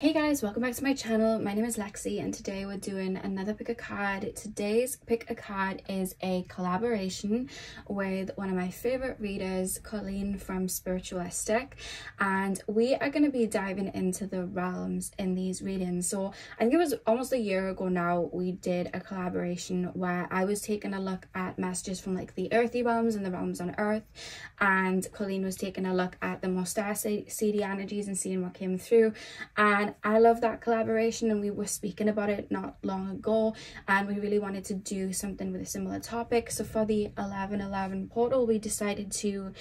Hey guys, welcome back to my channel. My name is Lexi and today we're doing another pick a card. Today's pick a card is a collaboration with one of my favorite readers, Colleen from Spiritualistic, and we are going to be diving into the realms in these readings. So I think it was almost a year ago now we did a collaboration where I was taking a look at messages from like the earthy realms and the realms on earth, and Colleen was taking a look at the more star-seedy energies and seeing what came through. And I love that collaboration, and we were speaking about it not long ago, and we really wanted to do something with a similar topic. So for the 11/11 portal, we decided to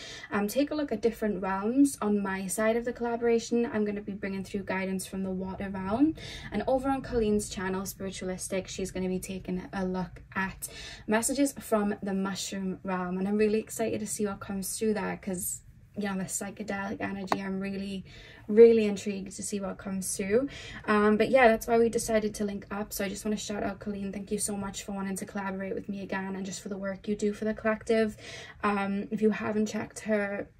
take a look at different realms. On my side of the collaboration, I'm going to be bringing through guidance from the water realm, and over on Colleen's channel, Spiritualistic, she's going to be taking a look at messages from the mushroom realm. And I'm really excited to see what comes through there, because you know, the psychedelic energy, I'm really intrigued to see what comes through. But yeah, that's why we decided to link up. So I just want to shout out Colleen. Thank you so much for wanting to collaborate with me again, and just for the work you do for the collective. If you haven't checked her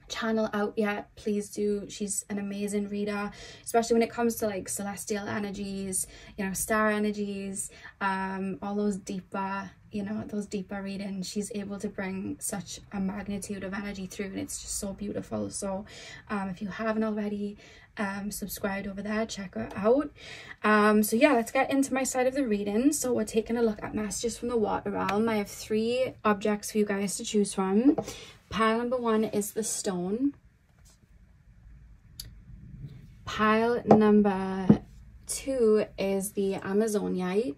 channel out yet, please do. She's an amazing reader, especially when it comes to like celestial energies, you know, star energies, all those deeper, you know, those deeper readings. She's able to bring such a magnitude of energy through, and it's just so beautiful. So if you haven't already subscribed over there, check her out. So yeah, let's get into my side of the reading. So we're taking a look at messages from the water realm. I have 3 objects for you guys to choose from. Pile number 1 is the stone. Pile number 2 is the Amazonite.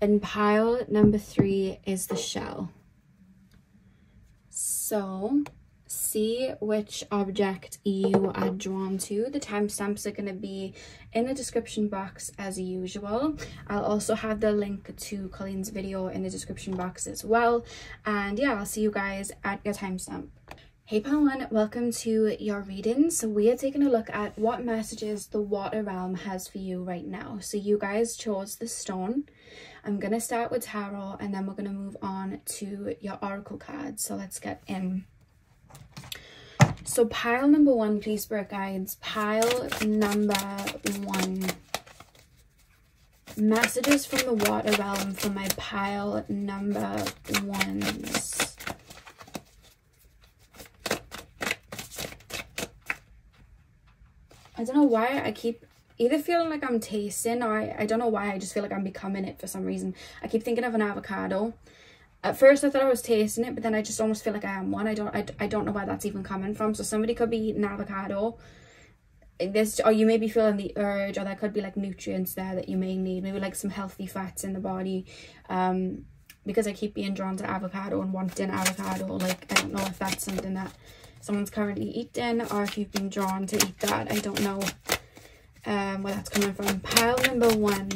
And pile number 3 is the shell. So see which object you are drawn to. The timestamps are going to be in the description box as usual. I'll also have the link to Colleen's video in the description box as well. And yeah, I'll see you guys at your timestamp. Hey pile 1, welcome to your reading. So we are taking a look at what messages the water realm has for you right now. So you guys chose the stone. I'm going to start with tarot, and then we're going to move on to your oracle cards. So let's get in. So pile number 1, please, spirit guides. Pile number 1. Messages from the water realm for my pile number 1s. I don't know why I keep either feeling like I'm tasting, or I don't know why, I just feel like I'm becoming it for some reason. I keep thinking of an avocado. At first I thought I was tasting it, but then I just almost feel like I am one. I don't know where that's even coming from. So somebody could be eating avocado, this, or you may be feeling the urge, or there could be like nutrients there that you may need, maybe like some healthy fats in the body, because I keep being drawn to avocado and wanting avocado. Like, I don't know if that's something that someone's currently eating, or if you've been drawn to eat that. I don't know where that's coming from. Pile number 1.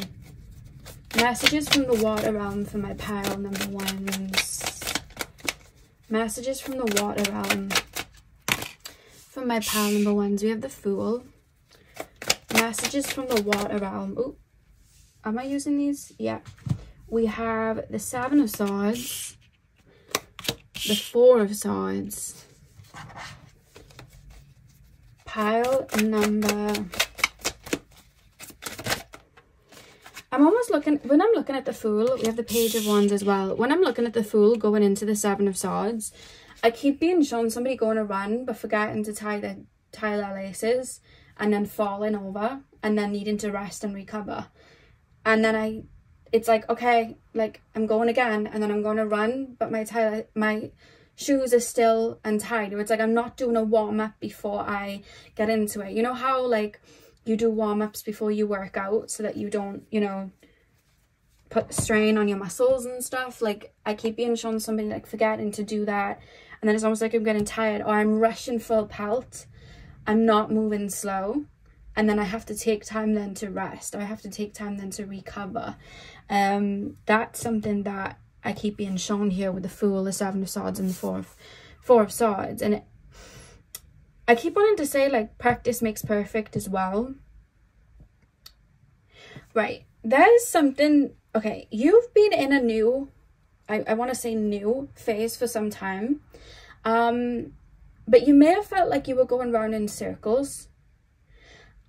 Messages from the water realm for my pile number 1s. Messages from the water realm for my pile number 1s. We have the Fool. Messages from the water realm. Oh, am I using these? Yeah. We have the 7 of Swords, the 4 of Swords. Pile number... I'm almost looking, when I'm looking at the Fool, we have the Page of Wands as well. When I'm looking at the Fool going into the 7 of Swords, I keep being shown somebody going to run but forgetting to tie their laces, and then falling over, and then needing to rest and recover. And then it's like, okay, like I'm going again, and then I'm going to run, but my shoes are still untied. Or it's like I'm not doing a warm-up before I get into it. You know how like you do warm-ups before you work out so that you don't, you know, put strain on your muscles and stuff. Like, I keep being shown somebody like forgetting to do that, and then it's almost like I'm getting tired, or I'm rushing full pelt, I'm not moving slow, and then I have to take time then to rest, or I have to take time then to recover. That's something that I keep being shown here with the Fool, the 7 of Swords, and the 4 of Swords. And I keep wanting to say like practice makes perfect as well. Right, there's something, okay, you've been in a new, I want to say new phase for some time, but you may have felt like you were going around in circles.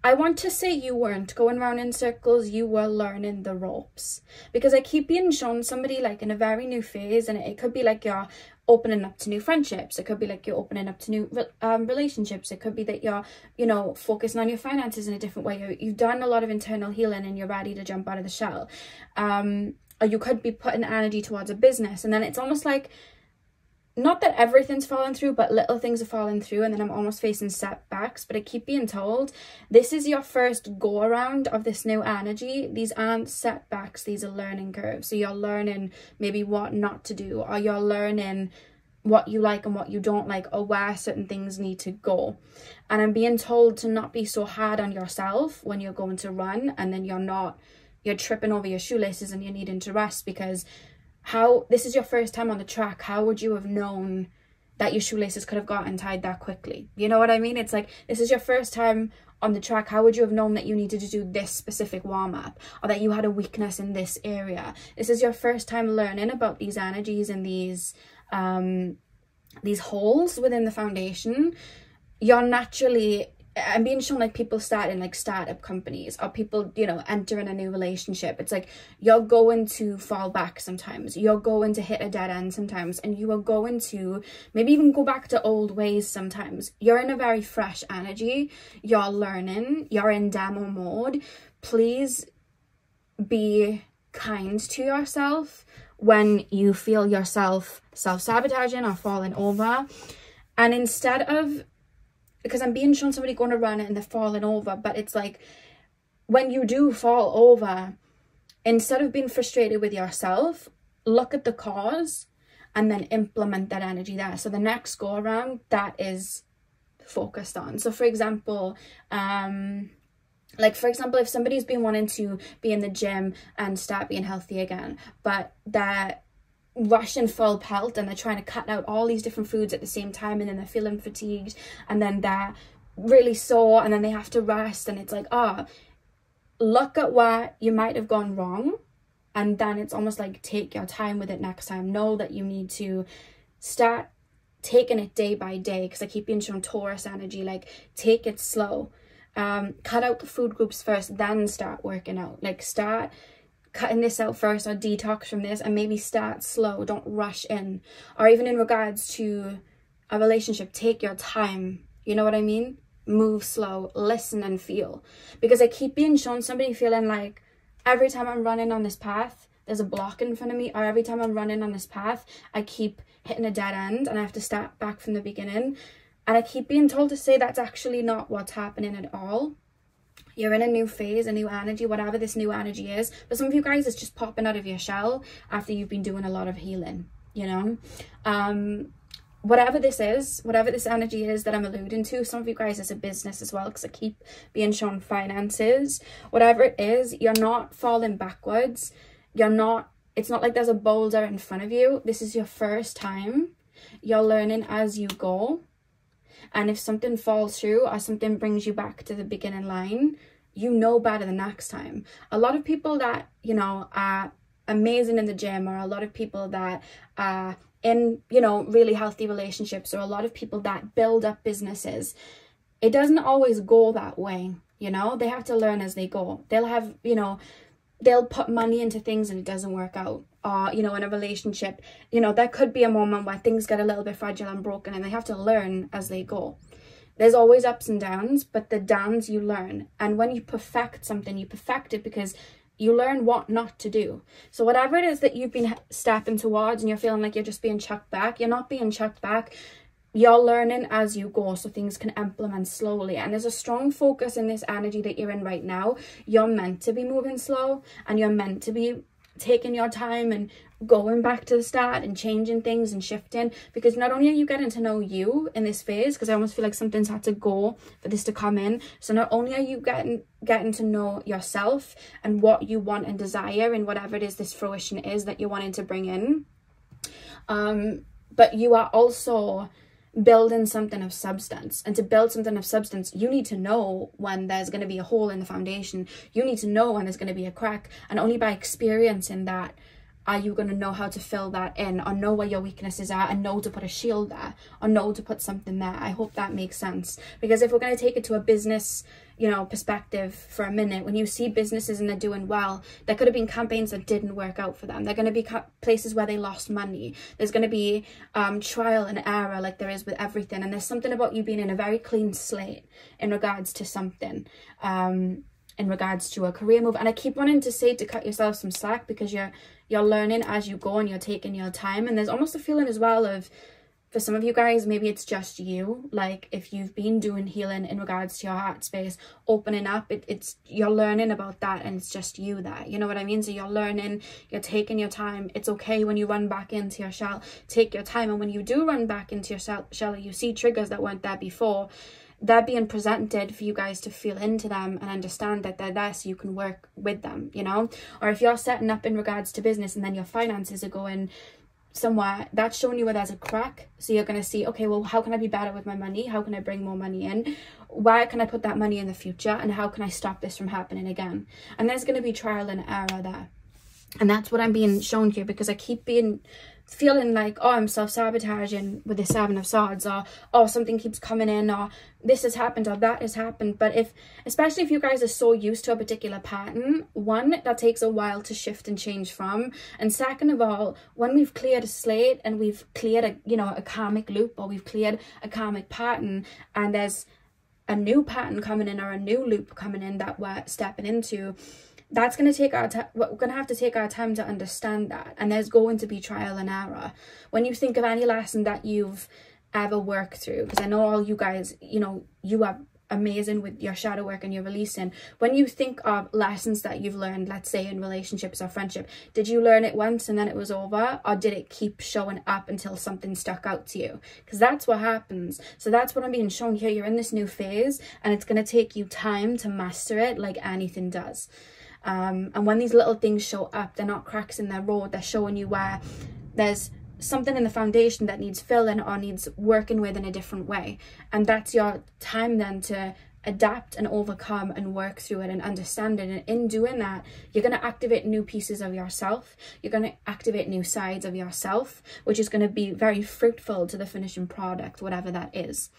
I want to say you weren't going around in circles, you were learning the ropes. Because I keep being shown somebody like in a very new phase, and it could be like you're opening up to new friendships, it could be like you're opening up to new relationships, it could be that you're, you know, focusing on your finances in a different way, you've done a lot of internal healing and you're ready to jump out of the shell. Or you could be putting energy towards a business, and then it's almost like, not that everything's falling through, but little things are falling through, and then I'm almost facing setbacks. But I keep being told this is your first go around of this new energy. These aren't setbacks, these are learning curves. So you're learning maybe what not to do, or you're learning what you like and what you don't like, or where certain things need to go. And I'm being told to not be so hard on yourself when you're going to run, and then you're tripping over your shoelaces and you're needing to rest, because this is your first time on the track. How would you have known that your shoelaces could have gotten tied that quickly? You know what I mean? It's like, this is your first time on the track. How would you have known that you needed to do this specific warm-up, or that you had a weakness in this area? This is your first time learning about these energies and these holes within the foundation. You're naturally, I'm being shown like people starting like startup companies, or people, you know, entering a new relationship. It's like you're going to fall back sometimes, you're going to hit a dead end sometimes, and you are going to maybe even go back to old ways sometimes. You're in a very fresh energy, you're learning, you're in demo mode. Please be kind to yourself when you feel yourself self-sabotaging or falling over. And instead of, because I'm being shown somebody going to run and they're falling over, but it's like, when you do fall over, instead of being frustrated with yourself, look at the cause and then implement that energy there. So the next go around, that is focused on. So for example, if somebody's been wanting to be in the gym and start being healthy again, but they're rushing full pelt and they're trying to cut out all these different foods at the same time, and then they're feeling fatigued, and then they're really sore, and then they have to rest, and it's like, look at where you might have gone wrong, and then it's almost like take your time with it next time. Know that you need to start taking it day by day, because I keep being shown Taurus energy, like take it slow. Cut out the food groups first, then start working out. Like start cutting this out first, or detox from this, and maybe start slow, don't rush in. Or even in regards to a relationship, take your time, you know what I mean? Move slow, listen and feel. Because I keep being shown somebody feeling like every time I'm running on this path there's a block in front of me, or every time I'm running on this path I keep hitting a dead end and I have to start back from the beginning. And I keep being told to say that's actually not what's happening at all. You're in a new phase, a new energy, whatever this new energy is. But some of you guys, it's just popping out of your shell after you've been doing a lot of healing, you know? Whatever this is, whatever this energy is that I'm alluding to, some of you guys, it's a business as well, because I keep being shown finances. Whatever it is, you're not falling backwards. It's not like there's a boulder in front of you. This is your first time. You're learning as you go. And if something falls through or something brings you back to the beginning line, you know better the next time. A lot of people that, you know, are amazing in the gym, or a lot of people that are in, you know, really healthy relationships, or a lot of people that build up businesses, it doesn't always go that way, you know? They have to learn as they go. They'll have, you know, they'll put money into things and it doesn't work out. Or, you know, in a relationship, you know, there could be a moment where things get a little bit fragile and broken, and they have to learn as they go. There's always ups and downs, but the downs you learn. And when you perfect something, you perfect it because you learn what not to do. So whatever it is that you've been stepping towards and you're feeling like you're just being chucked back, you're not being chucked back. You're learning as you go, so things can implement slowly. And there's a strong focus in this energy that you're in right now. You're meant to be moving slow, and you're meant to be taking your time and going back to the start and changing things and shifting, because not only are you getting to know you in this phase, because I almost feel like something's had to go for this to come in. So not only are you getting to know yourself and what you want and desire and whatever it is this fruition is that you're wanting to bring in, but you are also building something of substance. And to build something of substance, you need to know when there's going to be a hole in the foundation. You need to know when there's going to be a crack, and only by experiencing that are you going to know how to fill that in, or know where your weaknesses are, and know to put a shield there, or know to put something there? I hope that makes sense. Because if we're going to take it to a business, you know, perspective for a minute, when you see businesses and they're doing well, there could have been campaigns that didn't work out for them. They're going to be places where they lost money. There's going to be trial and error, like there is with everything. And there's something about you being in a very clean slate in regards to something, in regards to a career move. And I keep wanting to say to cut yourself some slack, because you're learning as you go and you're taking your time. And there's almost a feeling as well of, for some of you guys, maybe it's just you, like if you've been doing healing in regards to your heart space, opening up, it's you're learning about that, and it's just you there, you know what I mean? So you're learning, you're taking your time. It's okay when you run back into your shell, take your time. And when you do run back into your shell, you see triggers that weren't there before, they're being presented for you guys to feel into them and understand that they're there so you can work with them, you know? Or if you're setting up in regards to business and then your finances are going somewhere, that's showing you where there's a crack. So you're going to see, okay, well, how can I be better with my money? How can I bring more money in? Where can I put that money in the future? And how can I stop this from happening again? And there's going to be trial and error there. And that's what I'm being shown here, because I keep feeling like, oh, I'm self-sabotaging with the Seven of Swords, or oh, something keeps coming in, or this has happened, or that has happened. But especially if you guys are so used to a particular pattern, one, that takes a while to shift and change from. And second of all, when we've cleared a slate and we've cleared a karmic loop, or we've cleared a karmic pattern, and there's a new pattern coming in or a new loop coming in that we're stepping into, that's going to take our time. We're going to have to take our time to understand that. And there's going to be trial and error. When you think of any lesson that you've ever worked through, because I know all you guys, you know, you are amazing with your shadow work and your releasing. When you think of lessons that you've learned, let's say in relationships or friendship, did you learn it once and then it was over? Or did it keep showing up until something stuck out to you? Because that's what happens. So that's what I'm being shown here. You're in this new phase, and it's going to take you time to master it, like anything does. And when these little things show up, they're not cracks in their road. They're showing you where there's something in the foundation that needs filling or needs working with in a different way. And that's your time then to adapt and overcome and work through it and understand it. And in doing that, you're going to activate new pieces of yourself. You're going to activate new sides of yourself, which is going to be very fruitful to the finishing product, whatever that is.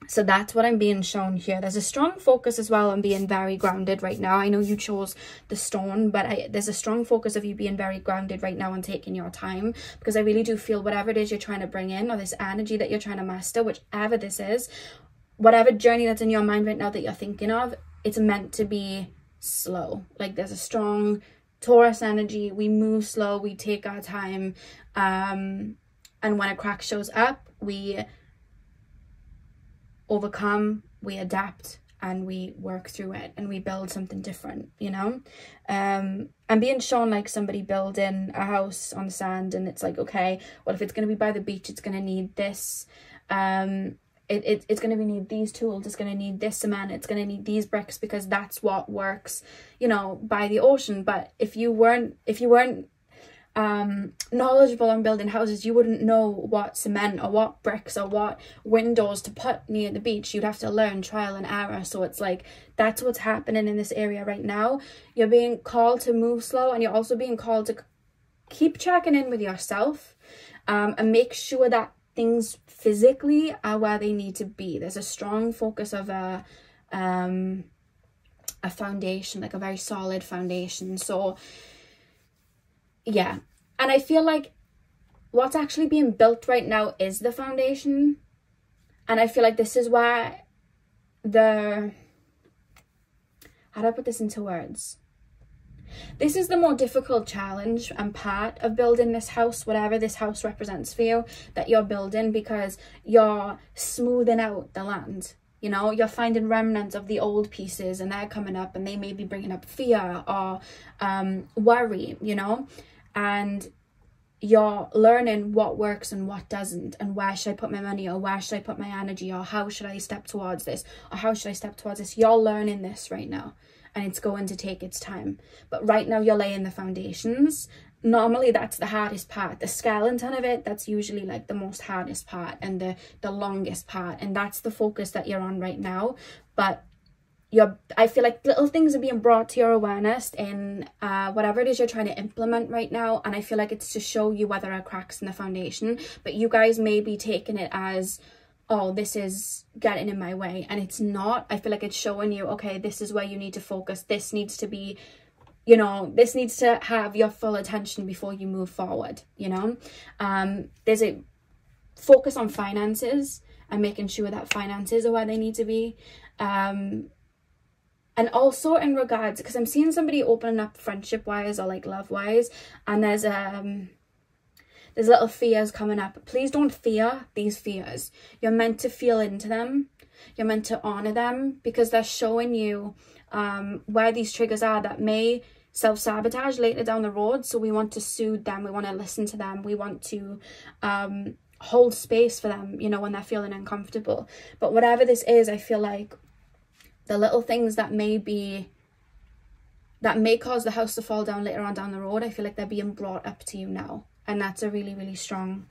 So that's what I'm being shown here. There's a strong focus as well on being very grounded right now. I know you chose the stone, but there's a strong focus of you being very grounded right now and taking your time, because I really do feel whatever it is you're trying to bring in, or this energy that you're trying to master, whichever this is, whatever journey that's in your mind right now that you're thinking of, it's meant to be slow. Like there's a strong Taurus energy. We move slow, we take our time, and when a crack shows up, we overcome, we adapt, and we work through it, and we build something different, you know? I'm being shown like somebody building a house on sand, and it's like, okay, well, if it's going to be by the beach, it's going to need this, it's going to need these tools, it's going to need this cement, it's going to need these bricks, because that's what works, you know, by the ocean. But if you weren't knowledgeable on building houses, you wouldn't know what cement or what bricks or what windows to put near the beach. You'd have to learn trial and error. So it's like, that's what's happening in this area right now. You're being called to move slow, and you're also being called to keep checking in with yourself, and make sure that things physically are where they need to be. There's a strong focus of a foundation, like a very solid foundation. So yeah, and I feel like what's actually being built right now is the foundation. And I feel like this is where how do I put this into words? This is the more difficult challenge and part of building this house, whatever this house represents for you, that you're building, because you're smoothing out the land. You know, you're finding remnants of the old pieces, and they're coming up, and they may be bringing up fear or worry, you know, and you're learning what works and what doesn't, and where should I put my money, or where should I put my energy, or how should I step towards this, or how should I step towards this. You're learning this right now, and it's going to take its time. But right now you're laying the foundations. Normally that's the hardest part. The skeleton of it, that's usually like the most hardest part and the longest part, and that's the focus that you're on right now. But I feel like little things are being brought to your awareness in whatever it is you're trying to implement right now, and I feel like it's to show you where there are cracks in the foundation, but you guys may be taking it as, oh, this is getting in my way, and it's not. I feel like it's showing you, okay, this is where you need to focus. This needs to be, you know, this needs to have your full attention before you move forward, you know. There's a focus on finances and making sure that finances are where they need to be. And also in regards, because I'm seeing somebody opening up friendship wise or like love wise, and there's little fears coming up. Please don't fear these fears. You're meant to feel into them. You're meant to honor them, because they're showing you where these triggers are that may self-sabotage later down the road. So we want to soothe them. We want to listen to them. We want to hold space for them, you know, when they're feeling uncomfortable. But whatever this is, I feel like the little things that may cause the house to fall down later on down the road, I feel like they're being brought up to you now. And that's a really, really strong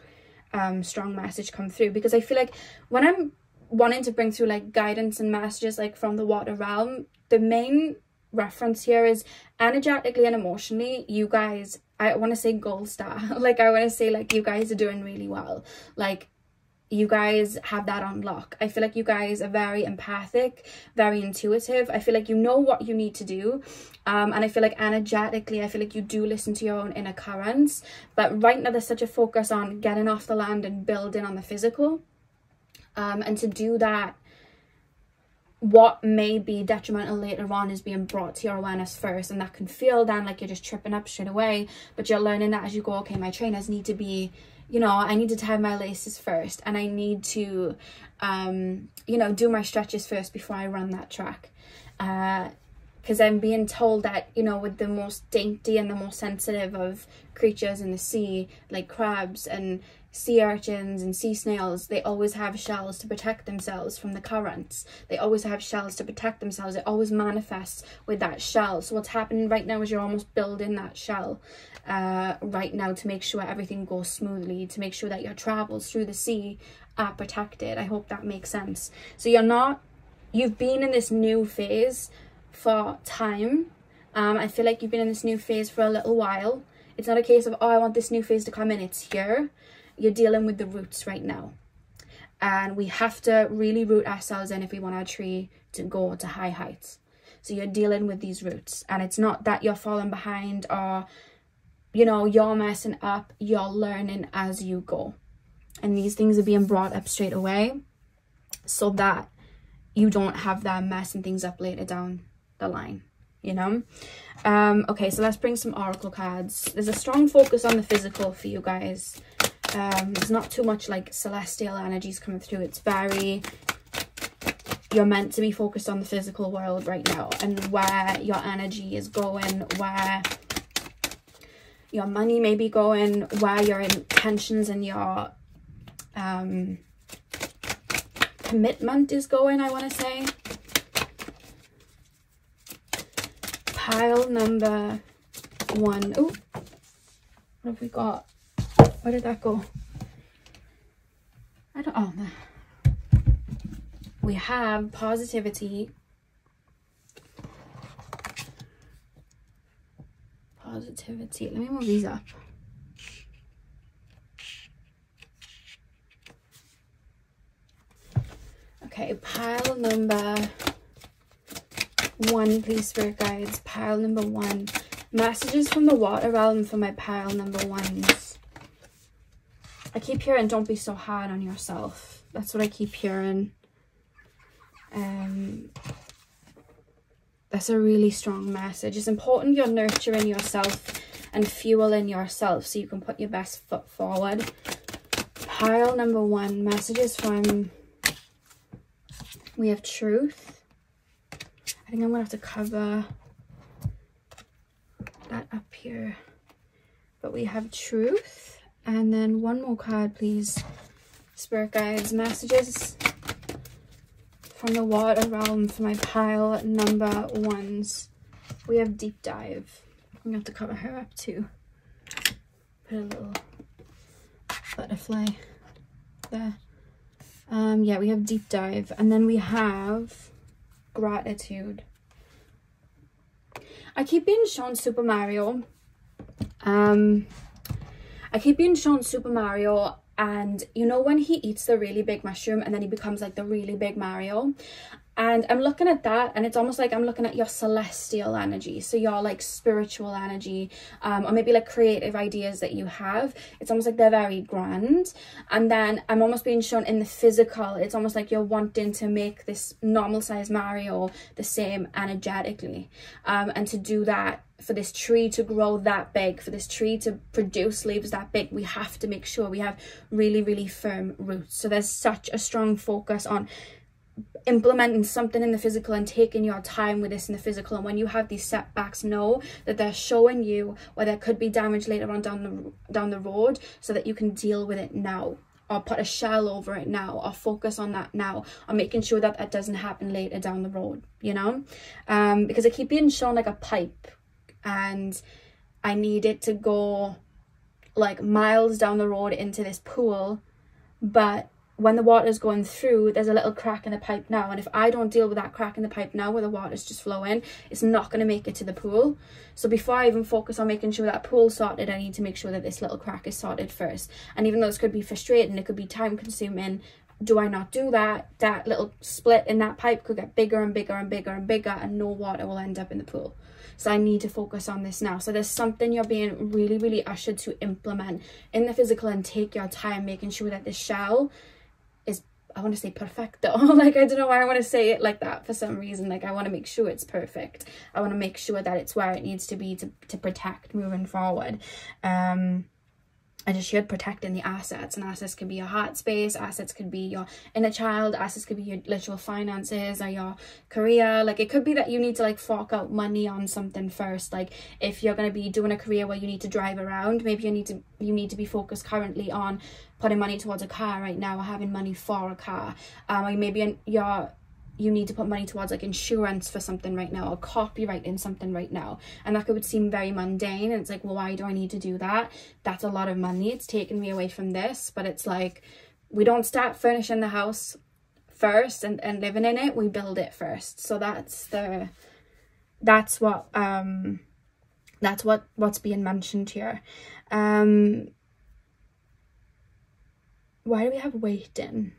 message come through, because I feel like when I'm wanting to bring through like guidance and messages like from the water realm, the main reference here is energetically and emotionally, you guys, I want to say gold star. Like, I want to say like you guys are doing really well. Like, you guys have that on lock. I feel like you guys are very empathic, very intuitive. I feel like you know what you need to do. And I feel like energetically, I feel like you do listen to your own inner currents. But right now there's such a focus on getting off the land and building on the physical. And to do that, what may be detrimental later on is being brought to your awareness first. And that can feel then like you're just tripping up straight away. But you're learning that as you go, okay, my trainers need to be, you know, I need to tie my laces first, and I need to, you know, do my stretches first before I run that track. Because I'm being told that, you know, with the most dainty and the most sensitive of creatures in the sea, like crabs and sea urchins and sea snails, they always have shells to protect themselves from the currents. They always have shells to protect themselves. It always manifests with that shell. So what's happening right now is you're almost building that shell right now to make sure everything goes smoothly, to make sure that your travels through the sea are protected. I hope that makes sense. So you've been in this new phase for time. I feel like you've been in this new phase for a little while. It's not a case of, oh, I want this new phase to come in. It's here. You're dealing with the roots right now. And we have to really root ourselves in if we want our tree to go to high heights. So you're dealing with these roots. And it's not that you're falling behind or, you know, you're messing up. You're learning as you go. And these things are being brought up straight away so that you don't have that messing things up later down the line, you know. Okay, so let's bring some oracle cards. There's a strong focus on the physical for you guys. There's not too much like celestial energies coming through. It's very, you're meant to be focused on the physical world right now and where your energy is going, where your money may be going, where your intentions and your commitment is going, I want to say. Pile number 1. Oh, what have we got? Where did that go? I don't, oh, no. We have positivity. Positivity. Let me move these up. Okay, pile number 1, please, spirit guides. Pile number 1. Messages from the water realm for my pile number 1s. I keep hearing, don't be so hard on yourself. That's what I keep hearing. That's a really strong message. It's important you're nurturing yourself and fueling yourself so you can put your best foot forward. Pile number 1, messages from, we have truth. I think I'm gonna have to cover that up here, but we have truth. And then one more card, please, spirit guides. Messages from the water realm for my pile number 1s. We have deep dive. I'm gonna have to cover her up too. Put a little butterfly there. Yeah, we have deep dive, and then we have gratitude. I keep being shown Super Mario. I keep being shown Super Mario, and you know when he eats the really big mushroom and then he becomes like the really big Mario? And I'm looking at that, and it's almost like I'm looking at your celestial energy, so your like spiritual energy, or maybe like creative ideas that you have. It's almost like they're very grand. And then I'm almost being shown in the physical, it's almost like you're wanting to make this normal size Mario the same energetically, and to do that, for this tree to grow that big, for this tree to produce leaves that big, we have to make sure we have really, really firm roots. So there's such a strong focus on implementing something in the physical and taking your time with this in the physical. And when you have these setbacks, know that they're showing you where there could be damage later on down the road, so that you can deal with it now, or put a shell over it now, or focus on that now, or making sure that that doesn't happen later down the road, you know? Because I keep being shown like a pipe, and I need it to go like miles down the road into this pool, but when the water's going through, there's a little crack in the pipe now, and if I don't deal with that crack in the pipe now where the water's just flowing, it's not going to make it to the pool. So before I even focus on making sure that pool's sorted, I need to make sure that this little crack is sorted first. And even though this could be frustrating, it could be time consuming, do I not do that, that little split in that pipe could get bigger and bigger and bigger and bigger, and no water will end up in the pool. So I need to focus on this now. So there's something you're being really, really ushered to implement in the physical, and take your time making sure that this shell is, I want to say perfecto. Like, I don't know why I want to say it like that for some reason. Like, I want to make sure it's perfect. I want to make sure that it's where it needs to be to protect moving forward. I just heard protecting the assets, and assets could be your heart space, assets could be your inner child, assets could be your literal finances or your career. Like, it could be that you need to like fork out money on something first. Like, if you're going to be doing a career where you need to drive around, maybe you need to be focused currently on putting money towards a car right now, or having money for a car, or maybe you need to put money towards like insurance for something right now, or copyrighting something right now. And that would seem very mundane, and it's like, well, why do I need to do that? That's a lot of money. It's taking me away from this. But it's like, we don't start furnishing the house first and living in it. We build it first. So that's what's being mentioned here. Why do we have waiting?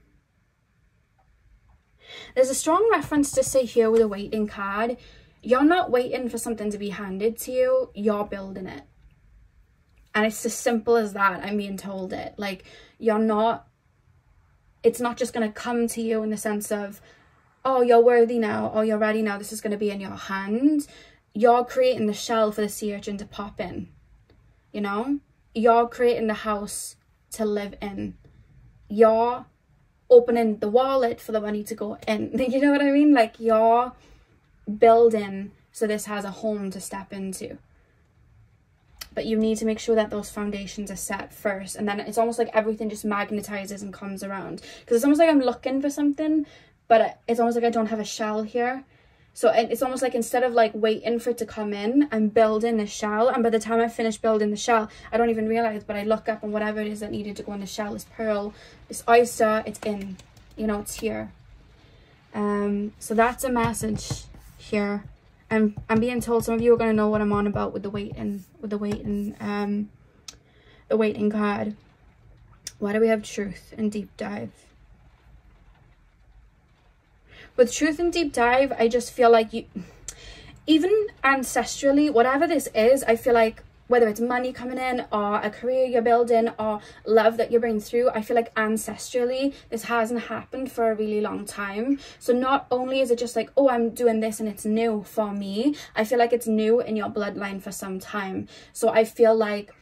There's a strong reference to say here with a waiting card, you're not waiting for something to be handed to you, you're building it. And it's as simple as that. I'm being told it. Like, it's not just going to come to you in the sense of, oh, you're worthy now, or you're ready now, this is going to be in your hand. You're creating the shell for the sea urchin to pop in, you know? You're creating the house to live in. You're opening the wallet for the money to go in. You know what I mean? Like, you're building so this has a home to step into. But you need to make sure that those foundations are set first, and then it's almost like everything just magnetizes and comes around. Because it's almost like I'm looking for something, but it's almost like I don't have a shell here. So it's almost like instead of like waiting for it to come in, I'm building the shell, and by the time I finish building the shell, I don't even realize, but I look up and whatever it is that needed to go in the shell, this pearl, this oyster, it's in, you know, it's here. So that's a message here. And I'm being told some of you are going to know what I'm on about with the waiting card. Why do we have truth and deep dive? With truth and deep dive, I just feel like even ancestrally, whatever this is, I feel like whether it's money coming in, or a career you're building, or love that you're bringing through, I feel like ancestrally, this hasn't happened for a really long time. So not only is it just like, oh, I'm doing this and it's new for me, I feel like it's new in your bloodline for some time. So I feel like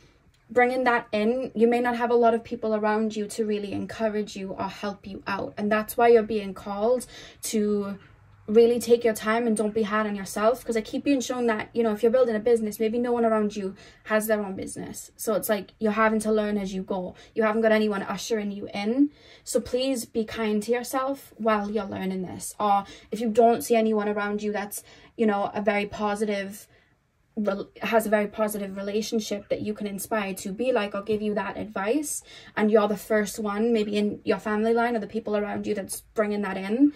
bringing that in, you may not have a lot of people around you to really encourage you or help you out, and that's why you're being called to really take your time and don't be hard on yourself. Because I keep being shown that, you know, if you're building a business, maybe no one around you has their own business, so it's like you're having to learn as you go. You haven't got anyone ushering you in, so please be kind to yourself while you're learning this. Or if you don't see anyone around you that's, you know, has a very positive relationship that you can inspire to, be like, or give you that advice, and you're the first one maybe in your family line or the people around you that's bringing that in,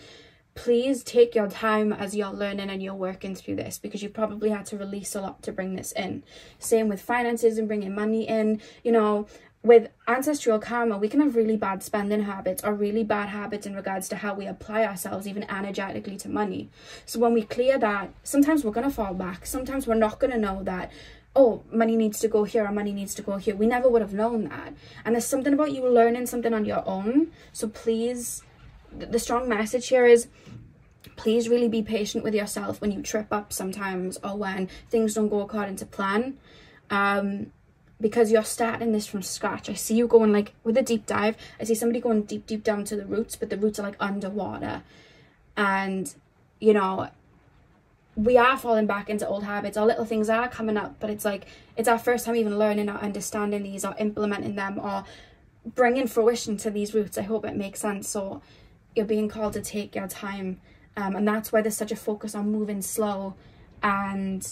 please take your time as you're learning and you're working through this, because you probably had to release a lot to bring this in. Same with finances and bringing money in. You know, with ancestral karma, we can have really bad spending habits or really bad habits in regards to how we apply ourselves, even energetically, to money. So when we clear that, sometimes we're going to fall back. Sometimes we're not going to know that, oh, money needs to go here or money needs to go here. We never would have known that. And there's something about you learning something on your own. So please, the strong message here is, please really be patient with yourself when you trip up sometimes, or when things don't go according to plan. Because you're starting this from scratch. I see you going, like, with a deep dive, I see somebody going deep down to the roots, but the roots are like underwater. And, you know, we are falling back into old habits. Our little things are coming up, but it's like, it's our first time even learning or understanding these or implementing them or bringing fruition to these roots. I hope it makes sense. So you're being called to take your time. And that's why there's such a focus on moving slow and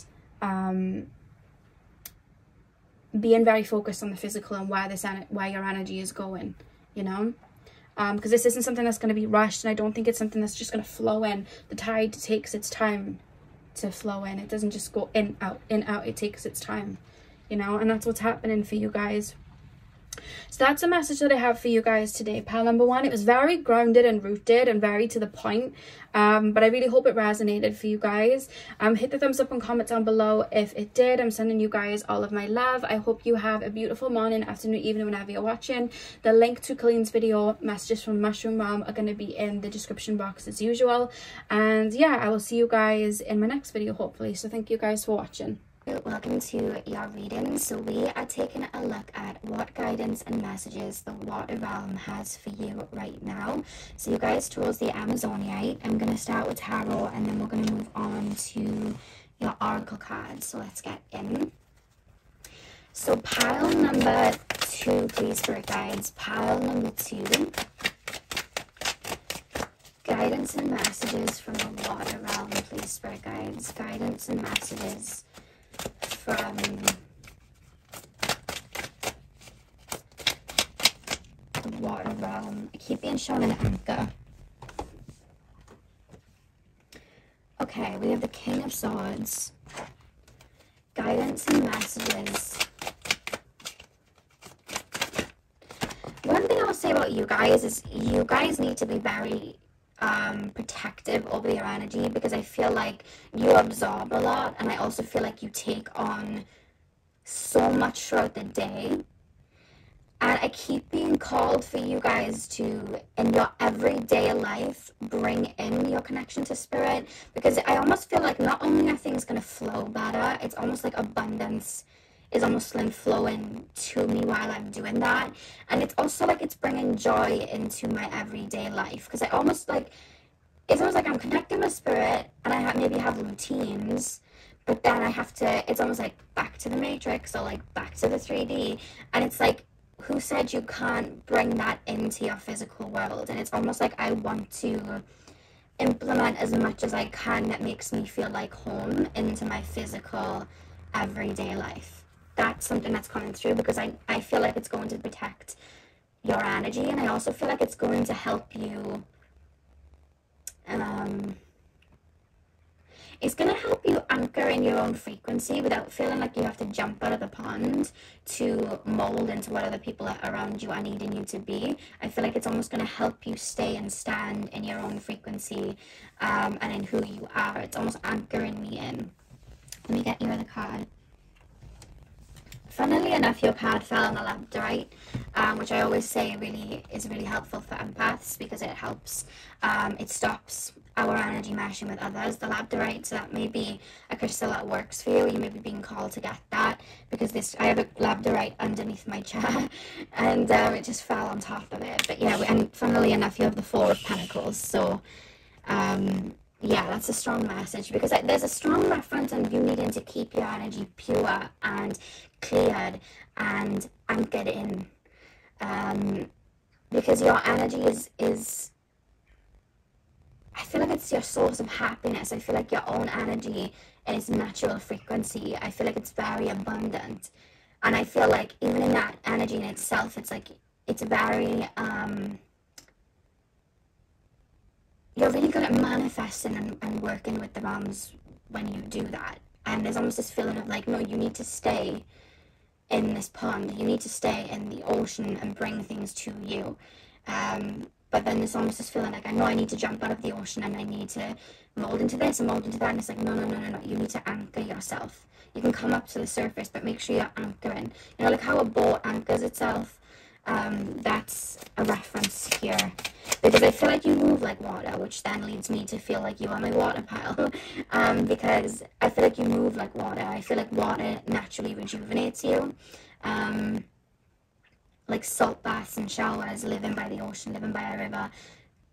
being very focused on the physical and where your energy is going, you know, because this isn't something that's going to be rushed, and I don't think it's something that's just going to flow in. The tide takes its time to flow in. It doesn't just go in out. It takes its time, you know, and that's what's happening for you guys. So that's the message that I have for you guys today. Pile number one, it was very grounded and rooted and very to the point, but I really hope it resonated for you guys. Hit the thumbs up and comment down below if it did. I'm sending you guys all of my love. I hope you have a beautiful morning, afternoon, evening, whenever you're watching. The link to Colleen's video, Messages from Mushroom Realm, are going to be in the description box as usual. And yeah, I will see you guys in my next video, hopefully. So thank you guys for watching. Welcome to your reading. So we are taking a look at what guidance and messages the water realm has for you right now. So you guys chose the Amazonite. I'm going to start with tarot, and then we're going to move on to your oracle cards. So let's get in. So pile number 2, please, spirit guides. Pile number 2. Guidance and messages from the water realm, please, spirit guides. Guidance and messages from the water realm. I keep being shown an anchor. Okay, we have the King of Swords. Guidance and messages. One thing I'll say about you guys is you guys need to be very protective over your energy, because I feel like you absorb a lot, and I also feel like you take on so much throughout the day. And I keep being called for you guys to, in your everyday life, bring in your connection to spirit, because I almost feel like not only are things going to flow better, it's almost like abundance is almost like flowing to me while I'm doing that. And it's also like it's bringing joy into my everyday life, because I almost like, it's almost like I'm connecting with spirit, and I maybe have routines, but then I have to, it's almost like back to the matrix, or like back to the 3D, and it's like, who said you can't bring that into your physical world? And it's almost like I want to implement as much as I can that makes me feel like home into my physical everyday life. That's something that's coming through, because I feel like it's going to protect your energy, and I also feel like it's going to help you, it's going to help you anchor in your own frequency without feeling like you have to jump out of the pond to mold into what other people around you are needing you to be. I feel like it's almost going to help you stay and stand in your own frequency, and in who you are. It's almost anchoring me in. Let me get you the card. Funnily enough, your card fell on the labradorite, which I always say is really helpful for empaths, because it helps, it stops our energy meshing with others. The labradorite, so that may be a crystal that works for you. You may be being called to get that, because I have a labradorite underneath my chair, and it just fell on top of it. But yeah, and funnily enough, you have the Four of Pentacles, so yeah, that's a strong message, because there's a strong reference on you needing to keep your energy pure and cleared and anchored in, because your energy is I feel like it's your source of happiness. I feel like your own energy in its natural frequency, I feel like it's very abundant, and I feel like even in that energy in itself, it's like it's very you're really good at manifesting and working with the realms when you do that. And there's almost this feeling of like, no, you need to stay in this pond, you need to stay in the ocean and bring things to you. But then there's almost this feeling like, I know I need to jump out of the ocean and I need to mold into this and mold into that. And it's like, no, you need to anchor yourself. You can come up to the surface, but make sure you're anchoring. You know, like how a boat anchors itself. That's a reference here, because I feel like you move like water, which then leads me to feel like you are my water pile. Because I feel like you move like water. I feel like water naturally rejuvenates you. Like salt baths and showers, living by the ocean, living by a river,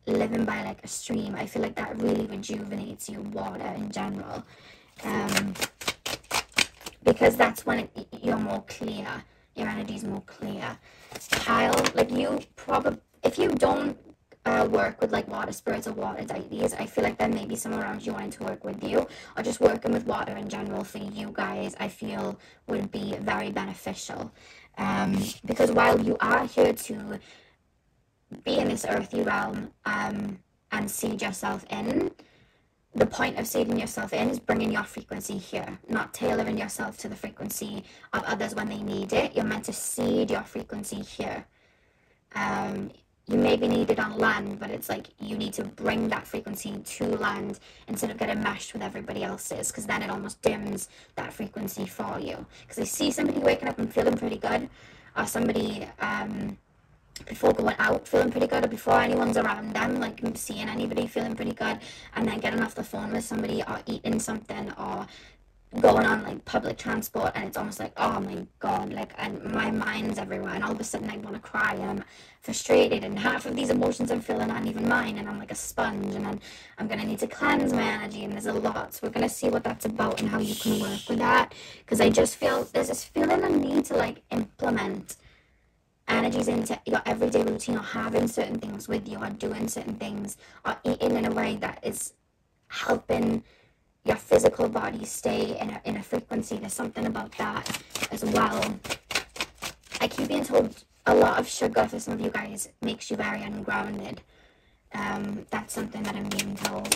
living by like a stream. I feel like that really rejuvenates you, water in general. Because that's when you're more clear. Your energy's more clear. Kyle, like you probably, if you don't work with like water spirits or water deities, I feel like there may be someone around you wanting to work with you, or just working with water in general for you guys, I feel would be very beneficial. Because while you are here to be in this earthy realm and seed yourself in, the point of seeding yourself in is bringing your frequency here, not tailoring yourself to the frequency of others when they need it. You're meant to seed your frequency here. You may be needed on land, but it's like you need to bring that frequency to land instead of getting meshed with everybody else's, because then it almost dims that frequency for you. Because I see somebody waking up and feeling pretty good, or somebody before going out feeling pretty good, or before anyone's around them, like seeing anybody feeling pretty good, and then getting off the phone with somebody or eating something or going on like public transport, and it's almost like, oh my god, like, and my mind's everywhere, and all of a sudden I want to cry, and I'm frustrated, and half of these emotions I'm feeling aren't even mine, and I'm like a sponge, and then I'm gonna need to cleanse my energy, and there's a lot. So we're gonna see what that's about and how you can work with that, because I just feel there's this feeling I need to like implement energies into your everyday routine, or having certain things with you, or doing certain things, or eating in a way that is helping your physical body stay in a frequency. There's something about that as well. I keep being told a lot of sugar for some of you guys makes you very ungrounded. That's something that I'm being told.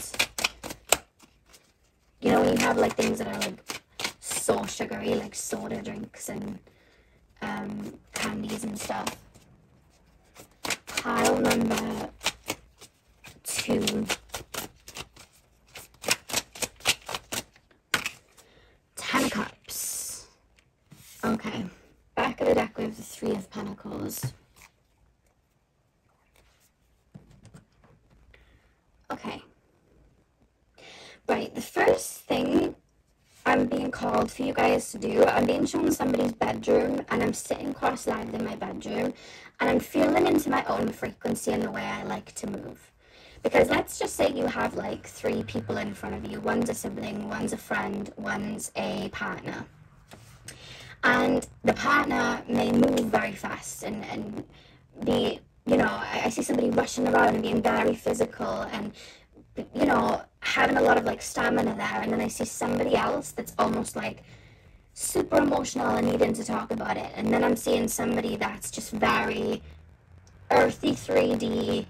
You know, when you have like things that are like so sugary, like soda drinks and candies and stuff. Pile number 2. 10 cups. Okay. Back of the deck we have the 3 of Pentacles. Okay. Right, the first thing I'm being called for you guys to do, I'm being shown somebody's bedroom, and I'm sitting cross-legged in my bedroom, and I'm feeling into my own frequency and the way I like to move. Because let's just say you have like 3 people in front of you. One's a sibling, one's a friend, one's a partner. And the partner may move very fast and be, you know, I see somebody rushing around and being very physical and, you know, having a lot of like stamina there. And then I see somebody else that's almost like super emotional and needing to talk about it. And then I'm seeing somebody that's just very earthy, 3D,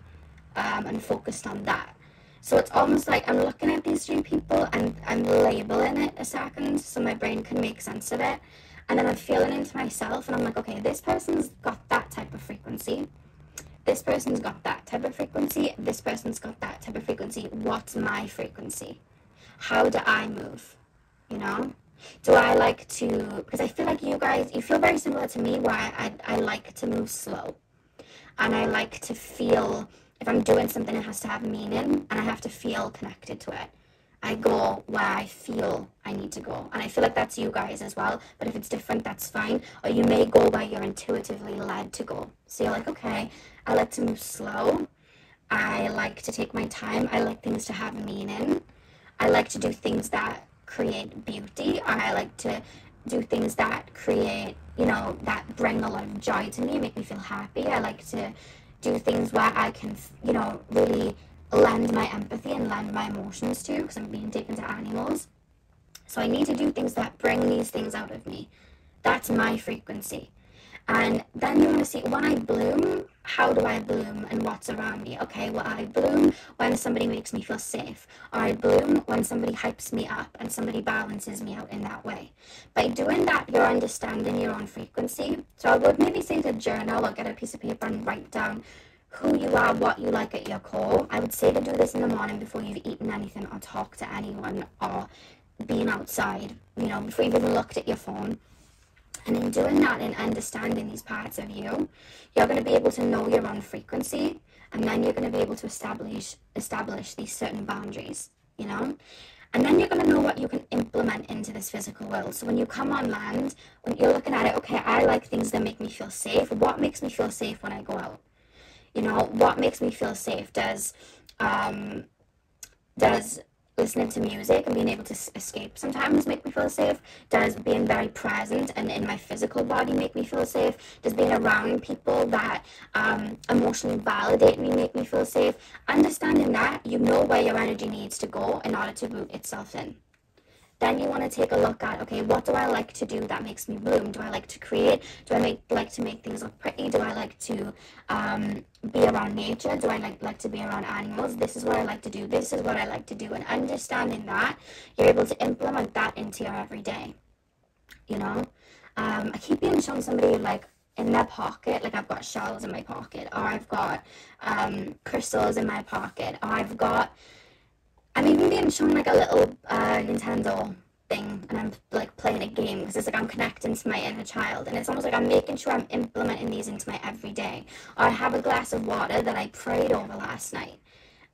and focused on that. So it's almost like I'm looking at these 3 people and I'm labeling it a second so my brain can make sense of it. And then I'm feeling into myself and I'm like, okay, this person's got that type of frequency. This person's got that type of frequency. This person's got that type of frequency. What's my frequency? How do I move? You know? Do I like to, because I feel like you guys, you feel very similar to me, where I like to move slow. And I like to feel, if I'm doing something, it has to have meaning, and I have to feel connected to it. I go where I feel I need to go. And I feel like that's you guys as well. But if it's different, that's fine. Or you may go where you're intuitively led to go. So you're like, okay, I like to move slow. I like to take my time. I like things to have meaning. I like to do things that create beauty. Or I like to do things that create, you know, that bring a lot of joy to me, make me feel happy. I like to do things where I can, you know, really lend my empathy and lend my emotions to, because I'm being taken to animals. So I need to do things that bring these things out of me. That's my frequency. And then you want to see, when I bloom, how do I bloom and what's around me? Okay, well, I bloom when somebody makes me feel safe, or I bloom when somebody hypes me up and somebody balances me out in that way. By doing that, you're understanding your own frequency. So I would maybe say to journal or get a piece of paper and write down who you are, what you like at your core. I would say to do this in the morning before you've eaten anything or talked to anyone or been outside, you know, before you've even looked at your phone. And in doing that and understanding these parts of you, you're going to be able to know your own frequency, and then you're going to be able to establish these certain boundaries, you know? And then you're going to know what you can implement into this physical world. So when you come on land, when you're looking at it, okay, I like things that make me feel safe. What makes me feel safe when I go out? You know, what makes me feel safe? Does listening to music and being able to escape sometimes make me feel safe? Does being very present and in my physical body make me feel safe? Does being around people that emotionally validate me make me feel safe? Understanding that, you know where your energy needs to go in order to root itself in. Then you want to take a look at, okay, what do I like to do that makes me bloom? Do I like to create? Do I like to make things look pretty? Do I like to be around nature? Do I like to be around animals? This is what I like to do. This is what I like to do. And understanding that, you're able to implement that into your everyday, you know? I keep being shown somebody like in their pocket, like I've got shells in my pocket, or I've got crystals in my pocket, or I'm even being shown like a little Nintendo thing, and I'm like playing a game, because it's like I'm connecting to my inner child, and it's almost like I'm making sure I'm implementing these into my everyday. Or I have a glass of water that I prayed over last night,